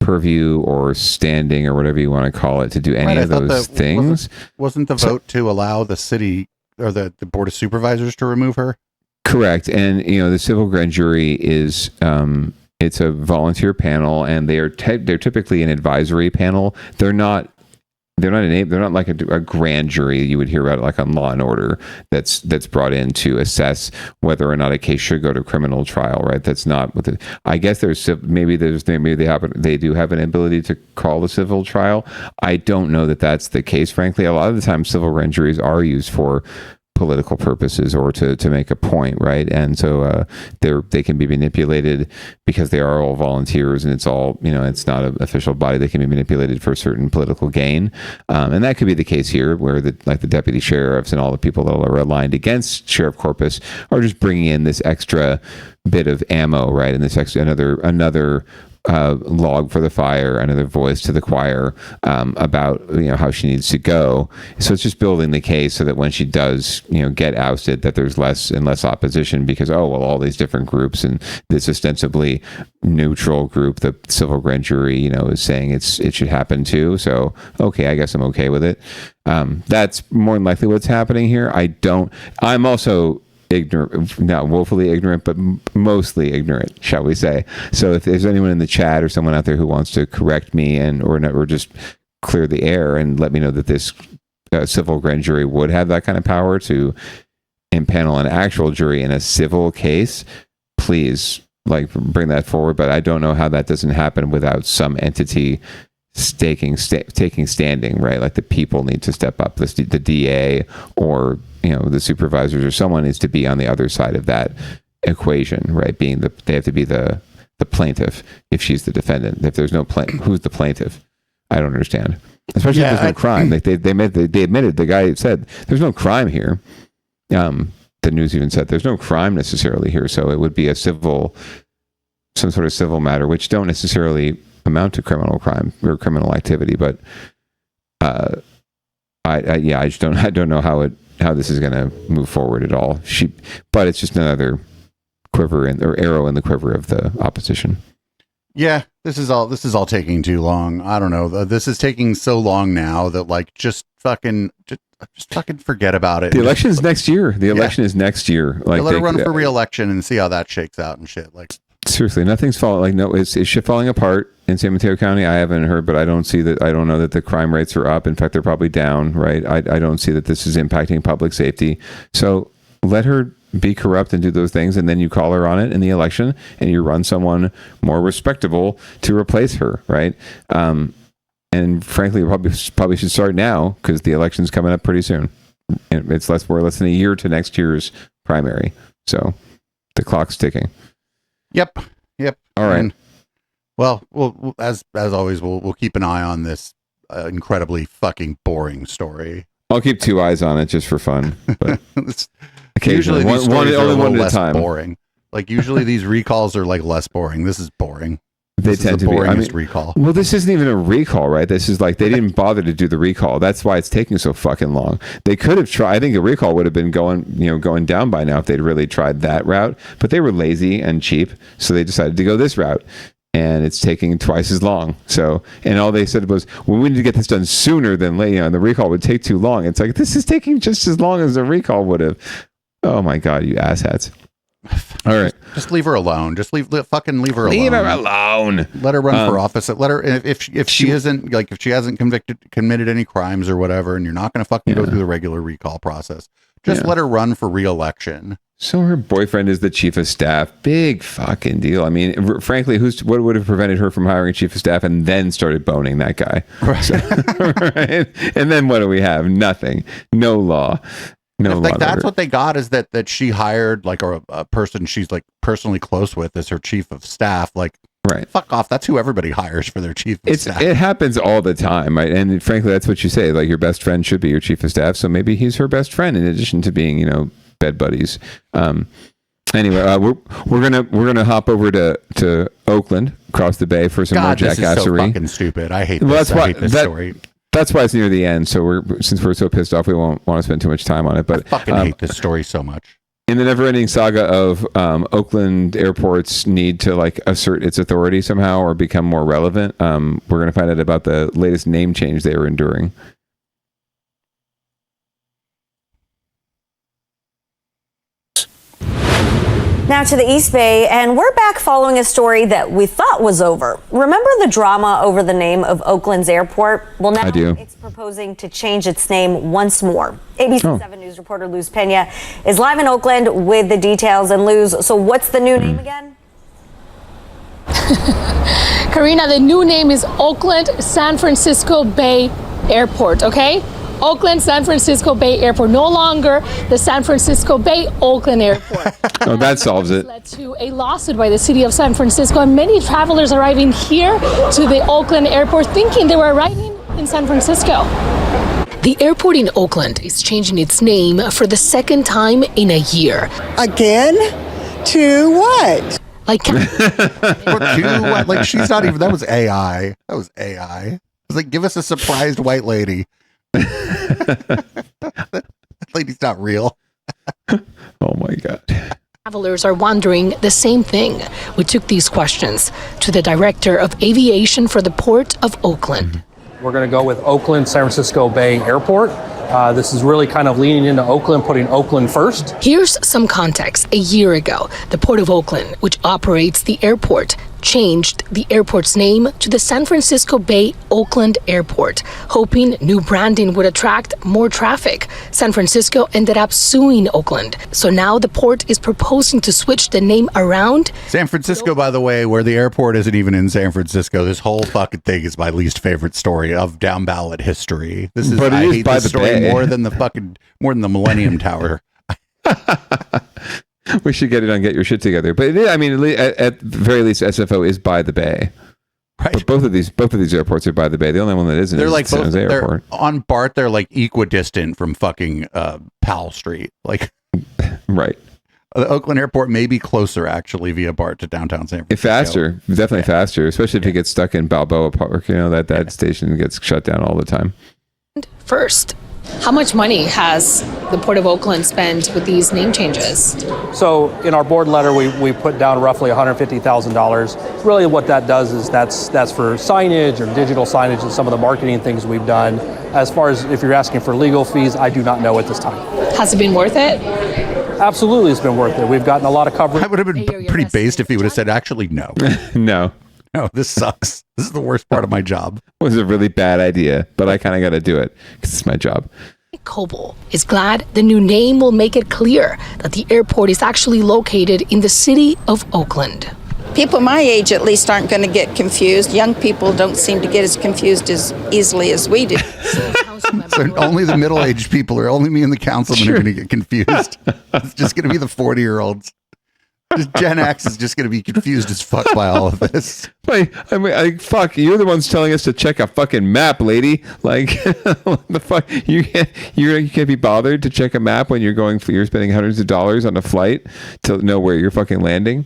purview or standing or whatever you want to call it to do any of those things. Wasn't the vote to allow the city or the Board of Supervisors to remove her? Correct. And, the civil grand jury is, it's a volunteer panel, and they're typically an advisory panel. They're not like a grand jury you would hear about, like on Law and Order, that's brought in to assess whether or not a case should go to criminal trial, right? That's not what I guess maybe they do have an ability to call a civil trial. I don't know that that's the case, frankly. A lot of the time civil grand juries are used for political purposes or to make a point, right? And so they can be manipulated because they are all volunteers, and it's all, it's not an official body. They can be manipulated for certain political gain, and that could be the case here, where the deputy sheriffs and all the people that are aligned against Sheriff Corpus are just bringing in this extra bit of ammo, right? And this extra another log for the fire, another voice to the choir about how she needs to go. So it's just building the case so that when she does get ousted, that there's less and less opposition, because all these different groups and this ostensibly neutral group, the civil grand jury, is saying it should happen too. So okay, I guess I'm okay with it. That's more than likely what's happening here. I'm also ignorant, not woefully ignorant, but mostly ignorant, shall we say. So if there's anyone in the chat or someone out there who wants to correct me or just clear the air and let me know that this civil grand jury would have that kind of power to impanel an actual jury in a civil case, please bring that forward. But I don't know how that doesn't happen without some entity taking standing, right? Like the people need to step up, the DA or the supervisors or someone needs to be on the other side of that equation, right? They have to be the plaintiff if she's the defendant. If there's no who's the plaintiff? I don't understand. Especially if there's no crime. They admitted, the guy said there's no crime here. The news even said there's no crime necessarily here, so it would be some sort of civil matter, which don't necessarily amount to criminal crime or criminal activity. But I just don't know how this is going to move forward at all. But it's just another quiver or arrow in the quiver of the opposition. Yeah, this is all taking too long. I don't know. This is taking so long now that just fucking forget about it. The election is next year. The election is next year. Let her run for re-election and see how that shakes out and shit. Seriously, nothing's falling. Is shit falling apart in San Mateo County? I haven't heard, but I don't see that. I don't know that the crime rates are up. In fact, they're probably down, right? I don't see that this is impacting public safety. So let her be corrupt and do those things, and then you call her on it in the election, and you run someone more respectable to replace her, right? And frankly, probably should start now, because the election's coming up pretty soon. And we're less than a year to next year's primary, so the clock's ticking. Yep. All right. And, well, as always, we'll keep an eye on this incredibly fucking boring story. I'll keep two eyes on it just for fun, but occasionally usually these only one at a less time. Boring. Usually these recalls are less boring. This is boring. They This is tend the to be. boringest recall. Well, this isn't even a recall, right? This is like they didn't bother to do the recall. That's why it's taking so fucking long. They could have tried. I think a recall would have been going down by now if they'd really tried that route. But they were lazy and cheap, so they decided to go this route, and it's taking twice as long. So, and all they said was, "Well, we need to get this done sooner than later. And the recall would take too long." It's like this is taking just as long as a recall would have. Oh my god, you asshats! All right, just leave her alone. Just fucking leave her alone. Leave her alone. Let her run for office. Let her if she isn't if she hasn't committed any crimes or whatever, and you're not going to fucking go through the regular recall process. Just let her run for re-election. So her boyfriend is the chief of staff. Big fucking deal. I mean, frankly, what would have prevented her from hiring a chief of staff and then started boning that guy? Right. So, right? And then what do we have? Nothing. No law. No, like that's what they got is that she hired like a person she's like personally close with as her chief of staff. Like, right? Fuck off. That's who everybody hires for their chief of staff. It happens all the time, right? And frankly, that's what you say. Like your best friend should be your chief of staff. So maybe he's her best friend in addition to being, bed buddies. Anyway, we're gonna hop over to Oakland, across the bay for some more jackassery. This is so fucking stupid. I hate this. I hate this story. That's why it's near the end. So since we're so pissed off, we won't want to spend too much time on it. But I fucking hate this story so much. In the never-ending saga of Oakland airport's need to like assert its authority somehow or become more relevant, we're going to find out about the latest name change they are enduring. Now to the East Bay, and we're back following a story that we thought was over. Remember the drama over the name of Oakland's airport? Well, now it's proposing to change its name once more. ABC 7 News reporter Luz Pena is live in Oakland with the details. And Luz, so what's the new name again? Karina, the new name is Oakland San Francisco Bay Airport, okay? Oakland San Francisco Bay Airport, no longer the San Francisco Bay Oakland Airport. Oh, that solves it. Led to a lawsuit by the city of San Francisco, and many travelers arriving here to the Oakland Airport thinking they were arriving in San Francisco. The airport in Oakland is changing its name for the second time in a year. Again? To what? Like, like she's not even. That was AI. That was AI. It was like, give us a surprised white lady. That lady's not real. Oh my god. Travelers are wondering the same thing. We took these questions to the director of aviation for the Port of Oakland. We're going to go with Oakland San Francisco Bay Airport. This is really kind of leaning into Oakland, putting Oakland first. Here's some context. A year ago, the Port of Oakland, which operates the airport, changed the airport's name to the San Francisco Bay Oakland Airport, hoping new branding would attract more traffic. San Francisco ended up suing Oakland. So now the port is proposing to switch the name around. San Francisco, by the way, where the airport isn't even in San Francisco. This whole fucking thing is my least favorite story of Downballot history. This is, I hate this story more than the Millennium Tower. We should get it on Get Your Shit Together. But I mean, at the very least, SFO is by the bay. Right. But both of these airports are by the bay. The only one that isn't is San Jose Airport. On BART, they're like equidistant from fucking Powell Street. Like, right. The Oakland Airport may be closer actually via BART to downtown San Francisco. Faster, definitely faster, especially if it gets stuck in Balboa Park. That station gets shut down all the time. First, how much money has the Port of Oakland spent with these name changes? So in our board letter, we put down roughly $150,000. Really what that does is that's for signage or digital signage and some of the marketing things we've done. As far as if you're asking for legal fees, I do not know at this time. Has it been worth it? Absolutely, it's been worth it. We've gotten a lot of coverage. I would have been pretty based if he would have said, actually, no. No, this sucks. This is the worst part of my job. It was a really bad idea, but I kind of got to do it because it's my job. Coble is glad the new name will make it clear that the airport is actually located in the city of Oakland. People my age at least aren't going to get confused. Young people don't seem to get as confused as easily as we do. So only the middle-aged people, or only me and the councilman are going to get confused. It's just going to be the 40-year-olds. Gen X is just going to be confused as fuck by all of this. Wait, I mean, fuck, you're the ones telling us to check a fucking map, lady. Like, what the fuck? You can't be bothered to check a map when you're spending hundreds of dollars on a flight to know where you're fucking landing.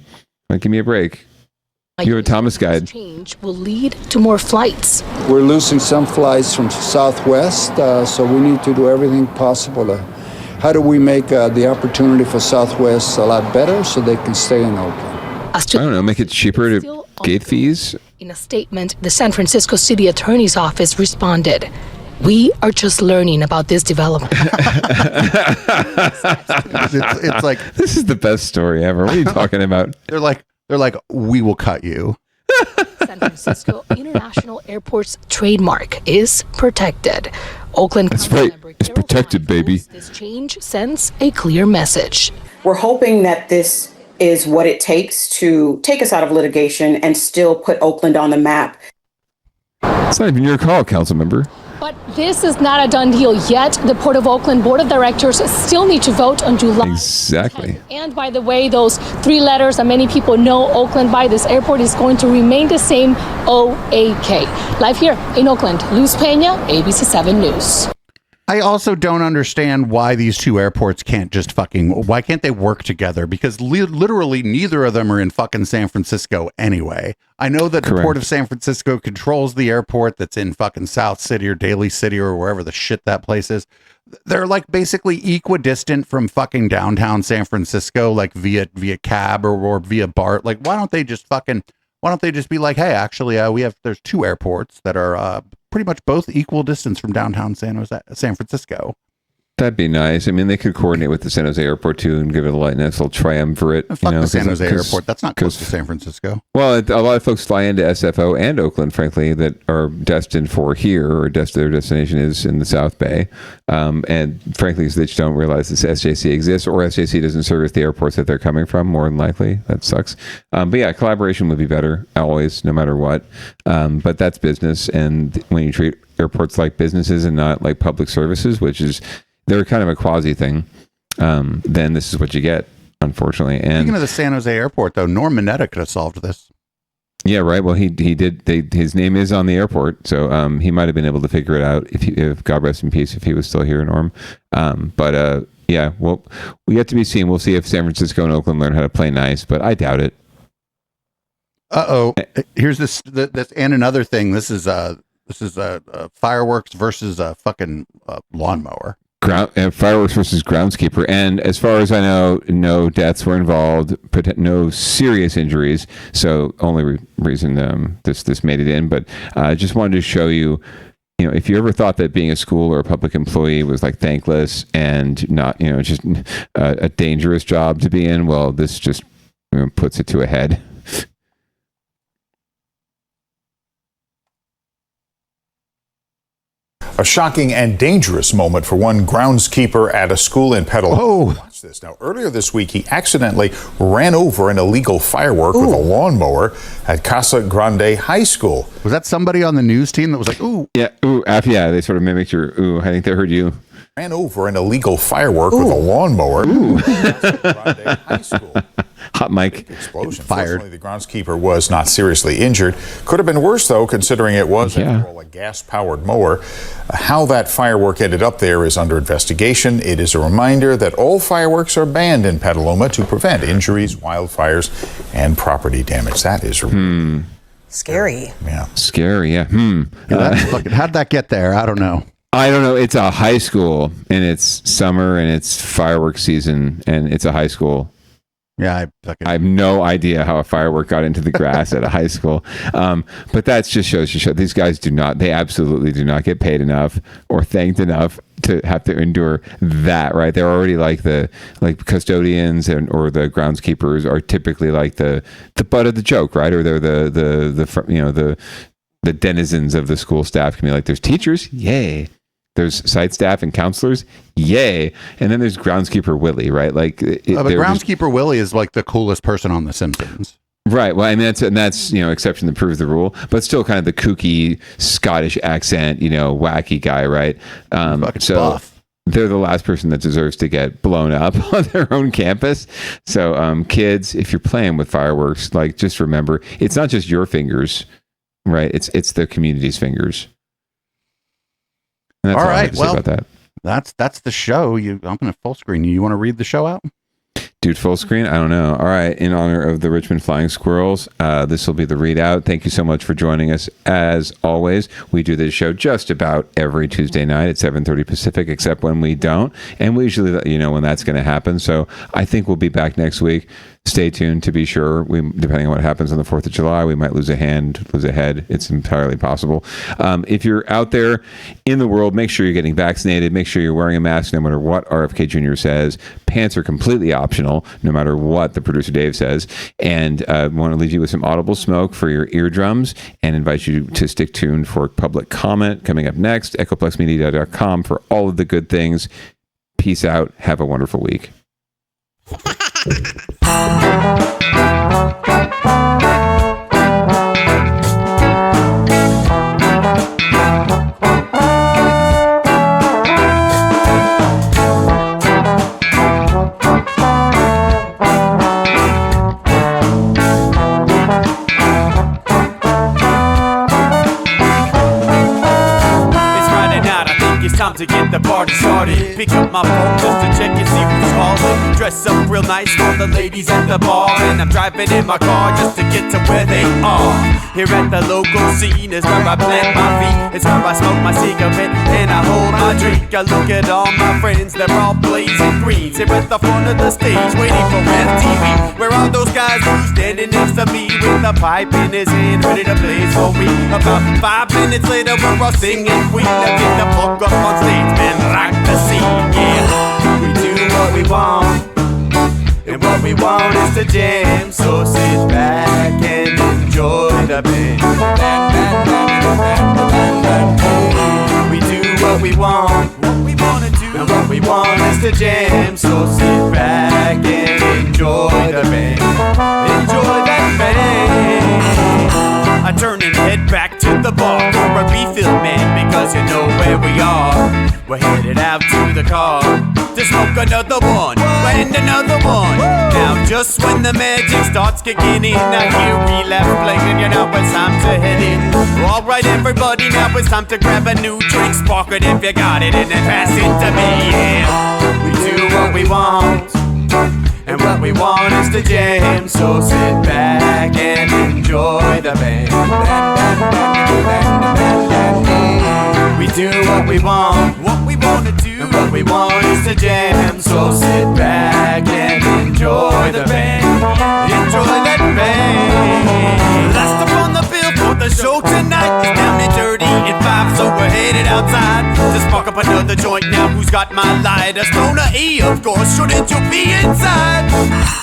Like, give me a break. You're a Thomas guide. Change will lead to more flights. We're losing some flights from Southwest, so we need to do everything possible. How do we make the opportunity for Southwest a lot better so they can stay in Oakland? I don't know, make it cheaper to gate fees? In a statement, the San Francisco City Attorney's Office responded, "We are just learning about this development." it's like, this is the best story ever. What are you talking about? They're like, we will cut you. San Francisco International Airport's trademark is protected. Oakland. That's right. It's protected, baby. This change sends a clear message. We're hoping that this is what it takes to take us out of litigation and still put Oakland on the map. It's not even your call, council member. But this is not a done deal yet. The Port of Oakland Board of Directors still need to vote on July. Exactly. And by the way, those 3 letters that many people know Oakland by, this airport is going to remain the same, OAK. Live here in Oakland, Luz Peña, ABC 7 News. I also don't understand why these two airports can't just why can't they work together? Because literally neither of them are in fucking San Francisco anyway. I know that the Port of San Francisco controls the airport that's in fucking South City or Daly City or wherever the shit that place is. They're like basically equidistant from fucking downtown San Francisco, like via cab or via BART. Like, why don't they just be like, hey, actually, there's 2 airports that are pretty much both equal distance from downtown San Francisco. That'd be nice. I mean, they could coordinate with the San Jose airport too and give it a nice little triumvirate. Fuck the San Jose airport. That's not close to San Francisco. Well, a lot of folks fly into SFO and Oakland, frankly, that are destined for here, or their destination is in the South Bay. And frankly, they just don't realize this SJC exists, or SJC doesn't service the airports that they're coming from, more than likely. That sucks. But yeah, collaboration would be better, always, no matter what. But that's business. And when you treat airports like businesses and not like public services, which is, they're kind of a quasi thing, then this is what you get, unfortunately. And speaking of the San Jose airport, though, Norm Mineta could have solved this. Yeah, right. Well, he did. His name is on the airport, so he might have been able to figure it out if God rest in peace, if he was still here, Norm. Yeah, well, we yet to be seen. We'll see if San Francisco and Oakland learn how to play nice, but I doubt it. Here's this and another thing. This is fireworks versus a fucking lawnmower. Fireworks versus groundskeeper, and as far as I know, no deaths were involved, no serious injuries. So only reason this made it in. But I just wanted to show you, if you ever thought that being a school or a public employee was like thankless and not, just a dangerous job to be in, well, this just puts it to a head. A shocking and dangerous moment for one groundskeeper at a school in Petaluma. Oh, watch this. Now, earlier this week, he accidentally ran over an illegal firework with a lawnmower at Casa Grande High School. Was that somebody on the news team that was like, ooh? Yeah, ooh, yeah, they sort of mimicked your ooh. I think they heard you. Ran over an illegal firework with a lawnmower. Ooh. At Casa Grande High School. Hot mic. Explosion. Fired. Fortunately, the groundskeeper was not seriously injured. Could have been worse, though, considering it was, after all, a gas-powered mower. How that firework ended up there is under investigation. It is a reminder that all fireworks are banned in Petaluma to prevent injuries, wildfires, and property damage. That is scary. Yeah. Scary, yeah. How'd that get there? I don't know. It's a high school, and it's summer, and it's fireworks season, and it's a high school. Yeah, I have no idea how a firework got into the grass at a high school. But that just shows you, these guys they absolutely do not get paid enough or thanked enough to have to endure that, right? They're already like custodians or the groundskeepers are typically like the butt of the joke, right? Or they're the denizens of the school staff can be like, there's teachers, yay. There's site staff and counselors, yay, and then there's groundskeeper Willie, right? Like, but groundskeeper Willie is like the coolest person on The Simpsons, right? Well, I mean that's exception that proves the rule, but still kind of the kooky Scottish accent, wacky guy, right? So buff. They're the last person that deserves to get blown up on their own campus. So, kids, if you're playing with fireworks, like, just remember, it's not just your fingers, right? It's the community's fingers. All right, well, that's the show. I'm going to full screen you. You want to read the show out? Dude, full screen? I don't know. All right. In honor of the Richmond Flying Squirrels, this will be the readout. Thank you so much for joining us. As always, we do this show just about every Tuesday night at 7:30 Pacific, except when we don't. And we usually let you know when that's going to happen. So I think we'll be back next week. Stay tuned to be sure. Depending on what happens on the 4th of July, we might lose a hand, lose a head. It's entirely possible. If you're out there in the world, make sure you're getting vaccinated. Make sure you're wearing a mask no matter what RFK Jr. says. Pants are completely optional, no matter what the producer Dave says. And I want to leave you with some audible smoke for your eardrums and invite you to stick tuned for public comment coming up next. EchoPlexMedia.com for all of the good things. Peace out. Have a wonderful week. Time to get the party started. Pick up my phone just to check and see who's calling. Dress up real nice for the ladies at the bar, and I'm driving in my car just to get to where they are. Here at the local scene is where I plant my feet. It's where I smoke my cigarette and I hold my drink. I look at all my friends, they're all blazing greens. Here at the front of the stage waiting for MTV. Where are those guys who's standing next to me with a pipe in his hand ready to blaze for me? About 5 minutes later we're all singing Queen. I get the fuck up on stage, man, rock the scene, yeah. We do what we want, and what we want is to jam. So sit back and enjoy the band. We do what we want, and what we want is to jam. So sit back and enjoy the band. Enjoy that band. I turn and head back to the bar for a refill, man, because you know where we are. We're headed out to the car to smoke another one and another one. Now just when the magic starts kicking in, I hear relapse playing, you know it's time to head in. Alright everybody, now it's time to grab a new drink. Spark it if you got it and then pass it to me, yeah. We do what we want, and what we want is to jam. So sit back and enjoy the band. We do what we want to do, and what we want is to jam. So sit back and enjoy the band. Enjoy that band. Last up on the bill for the show tonight is Down and Dirty at 5, so we're headed outside to spark up another joint. Now who's got my lighter? Stoner E, of course, shouldn't you be inside?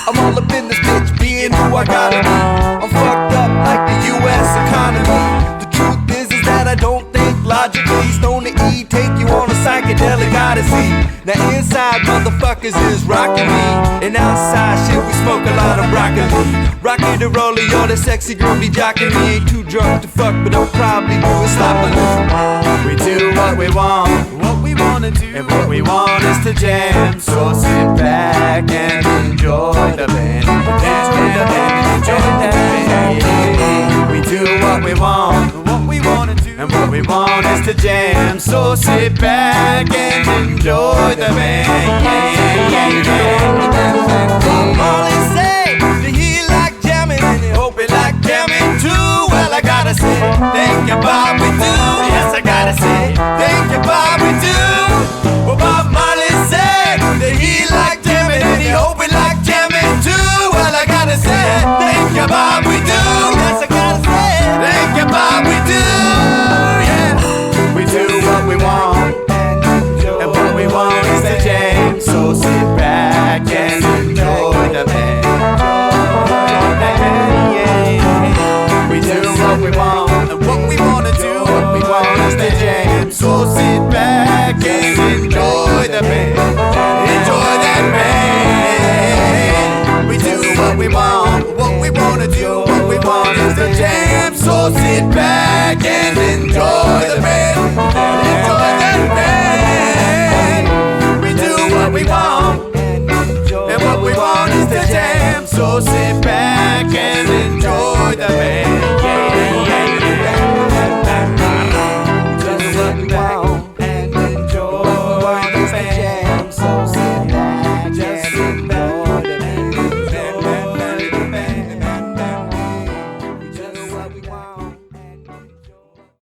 I'm all up in this bitch, being who I gotta be. I'm fucked up like the U.S. economy. The truth is that I don't think logically. Stoner E take you on a psychedelic odyssey. Now inside motherfuckers is rocking me, and outside shit we smoke a lot of broccoli. Rocky the roller, yo, that sexy girl be jocking me. Ain't too drunk to fuck, but I'll probably do it sloppily. We do what we wanna do, and what we want is to jam. So sit back and enjoy the band. Enjoy the band, enjoy the band. We do what we wanna do, and what we want is to jam. So sit back and enjoy the band. Molly say that he like jamming, and he hope he like jamming too. Well, I gotta say, thank you, Bob, we do. Yes, I gotta say, thank you, Bob, we do. Well, Bob Marley said that he like jamming, and he hope he like jamming too. Well, I gotta say, thank you, Bob, we do. Yes, I gotta say, thank you, Bob, we do. Yeah, we do what we want, and what we want is to jam. So sit back and enjoy the band. We do what we want, and what we wanna do, what we want is to jam. So sit back and enjoy the band. Enjoy that band. We do what we wanna do, what we want is to jam. So sit back and enjoy the band. Enjoy that band. We do what we want, and what we want is to jam. So sit back and enjoy.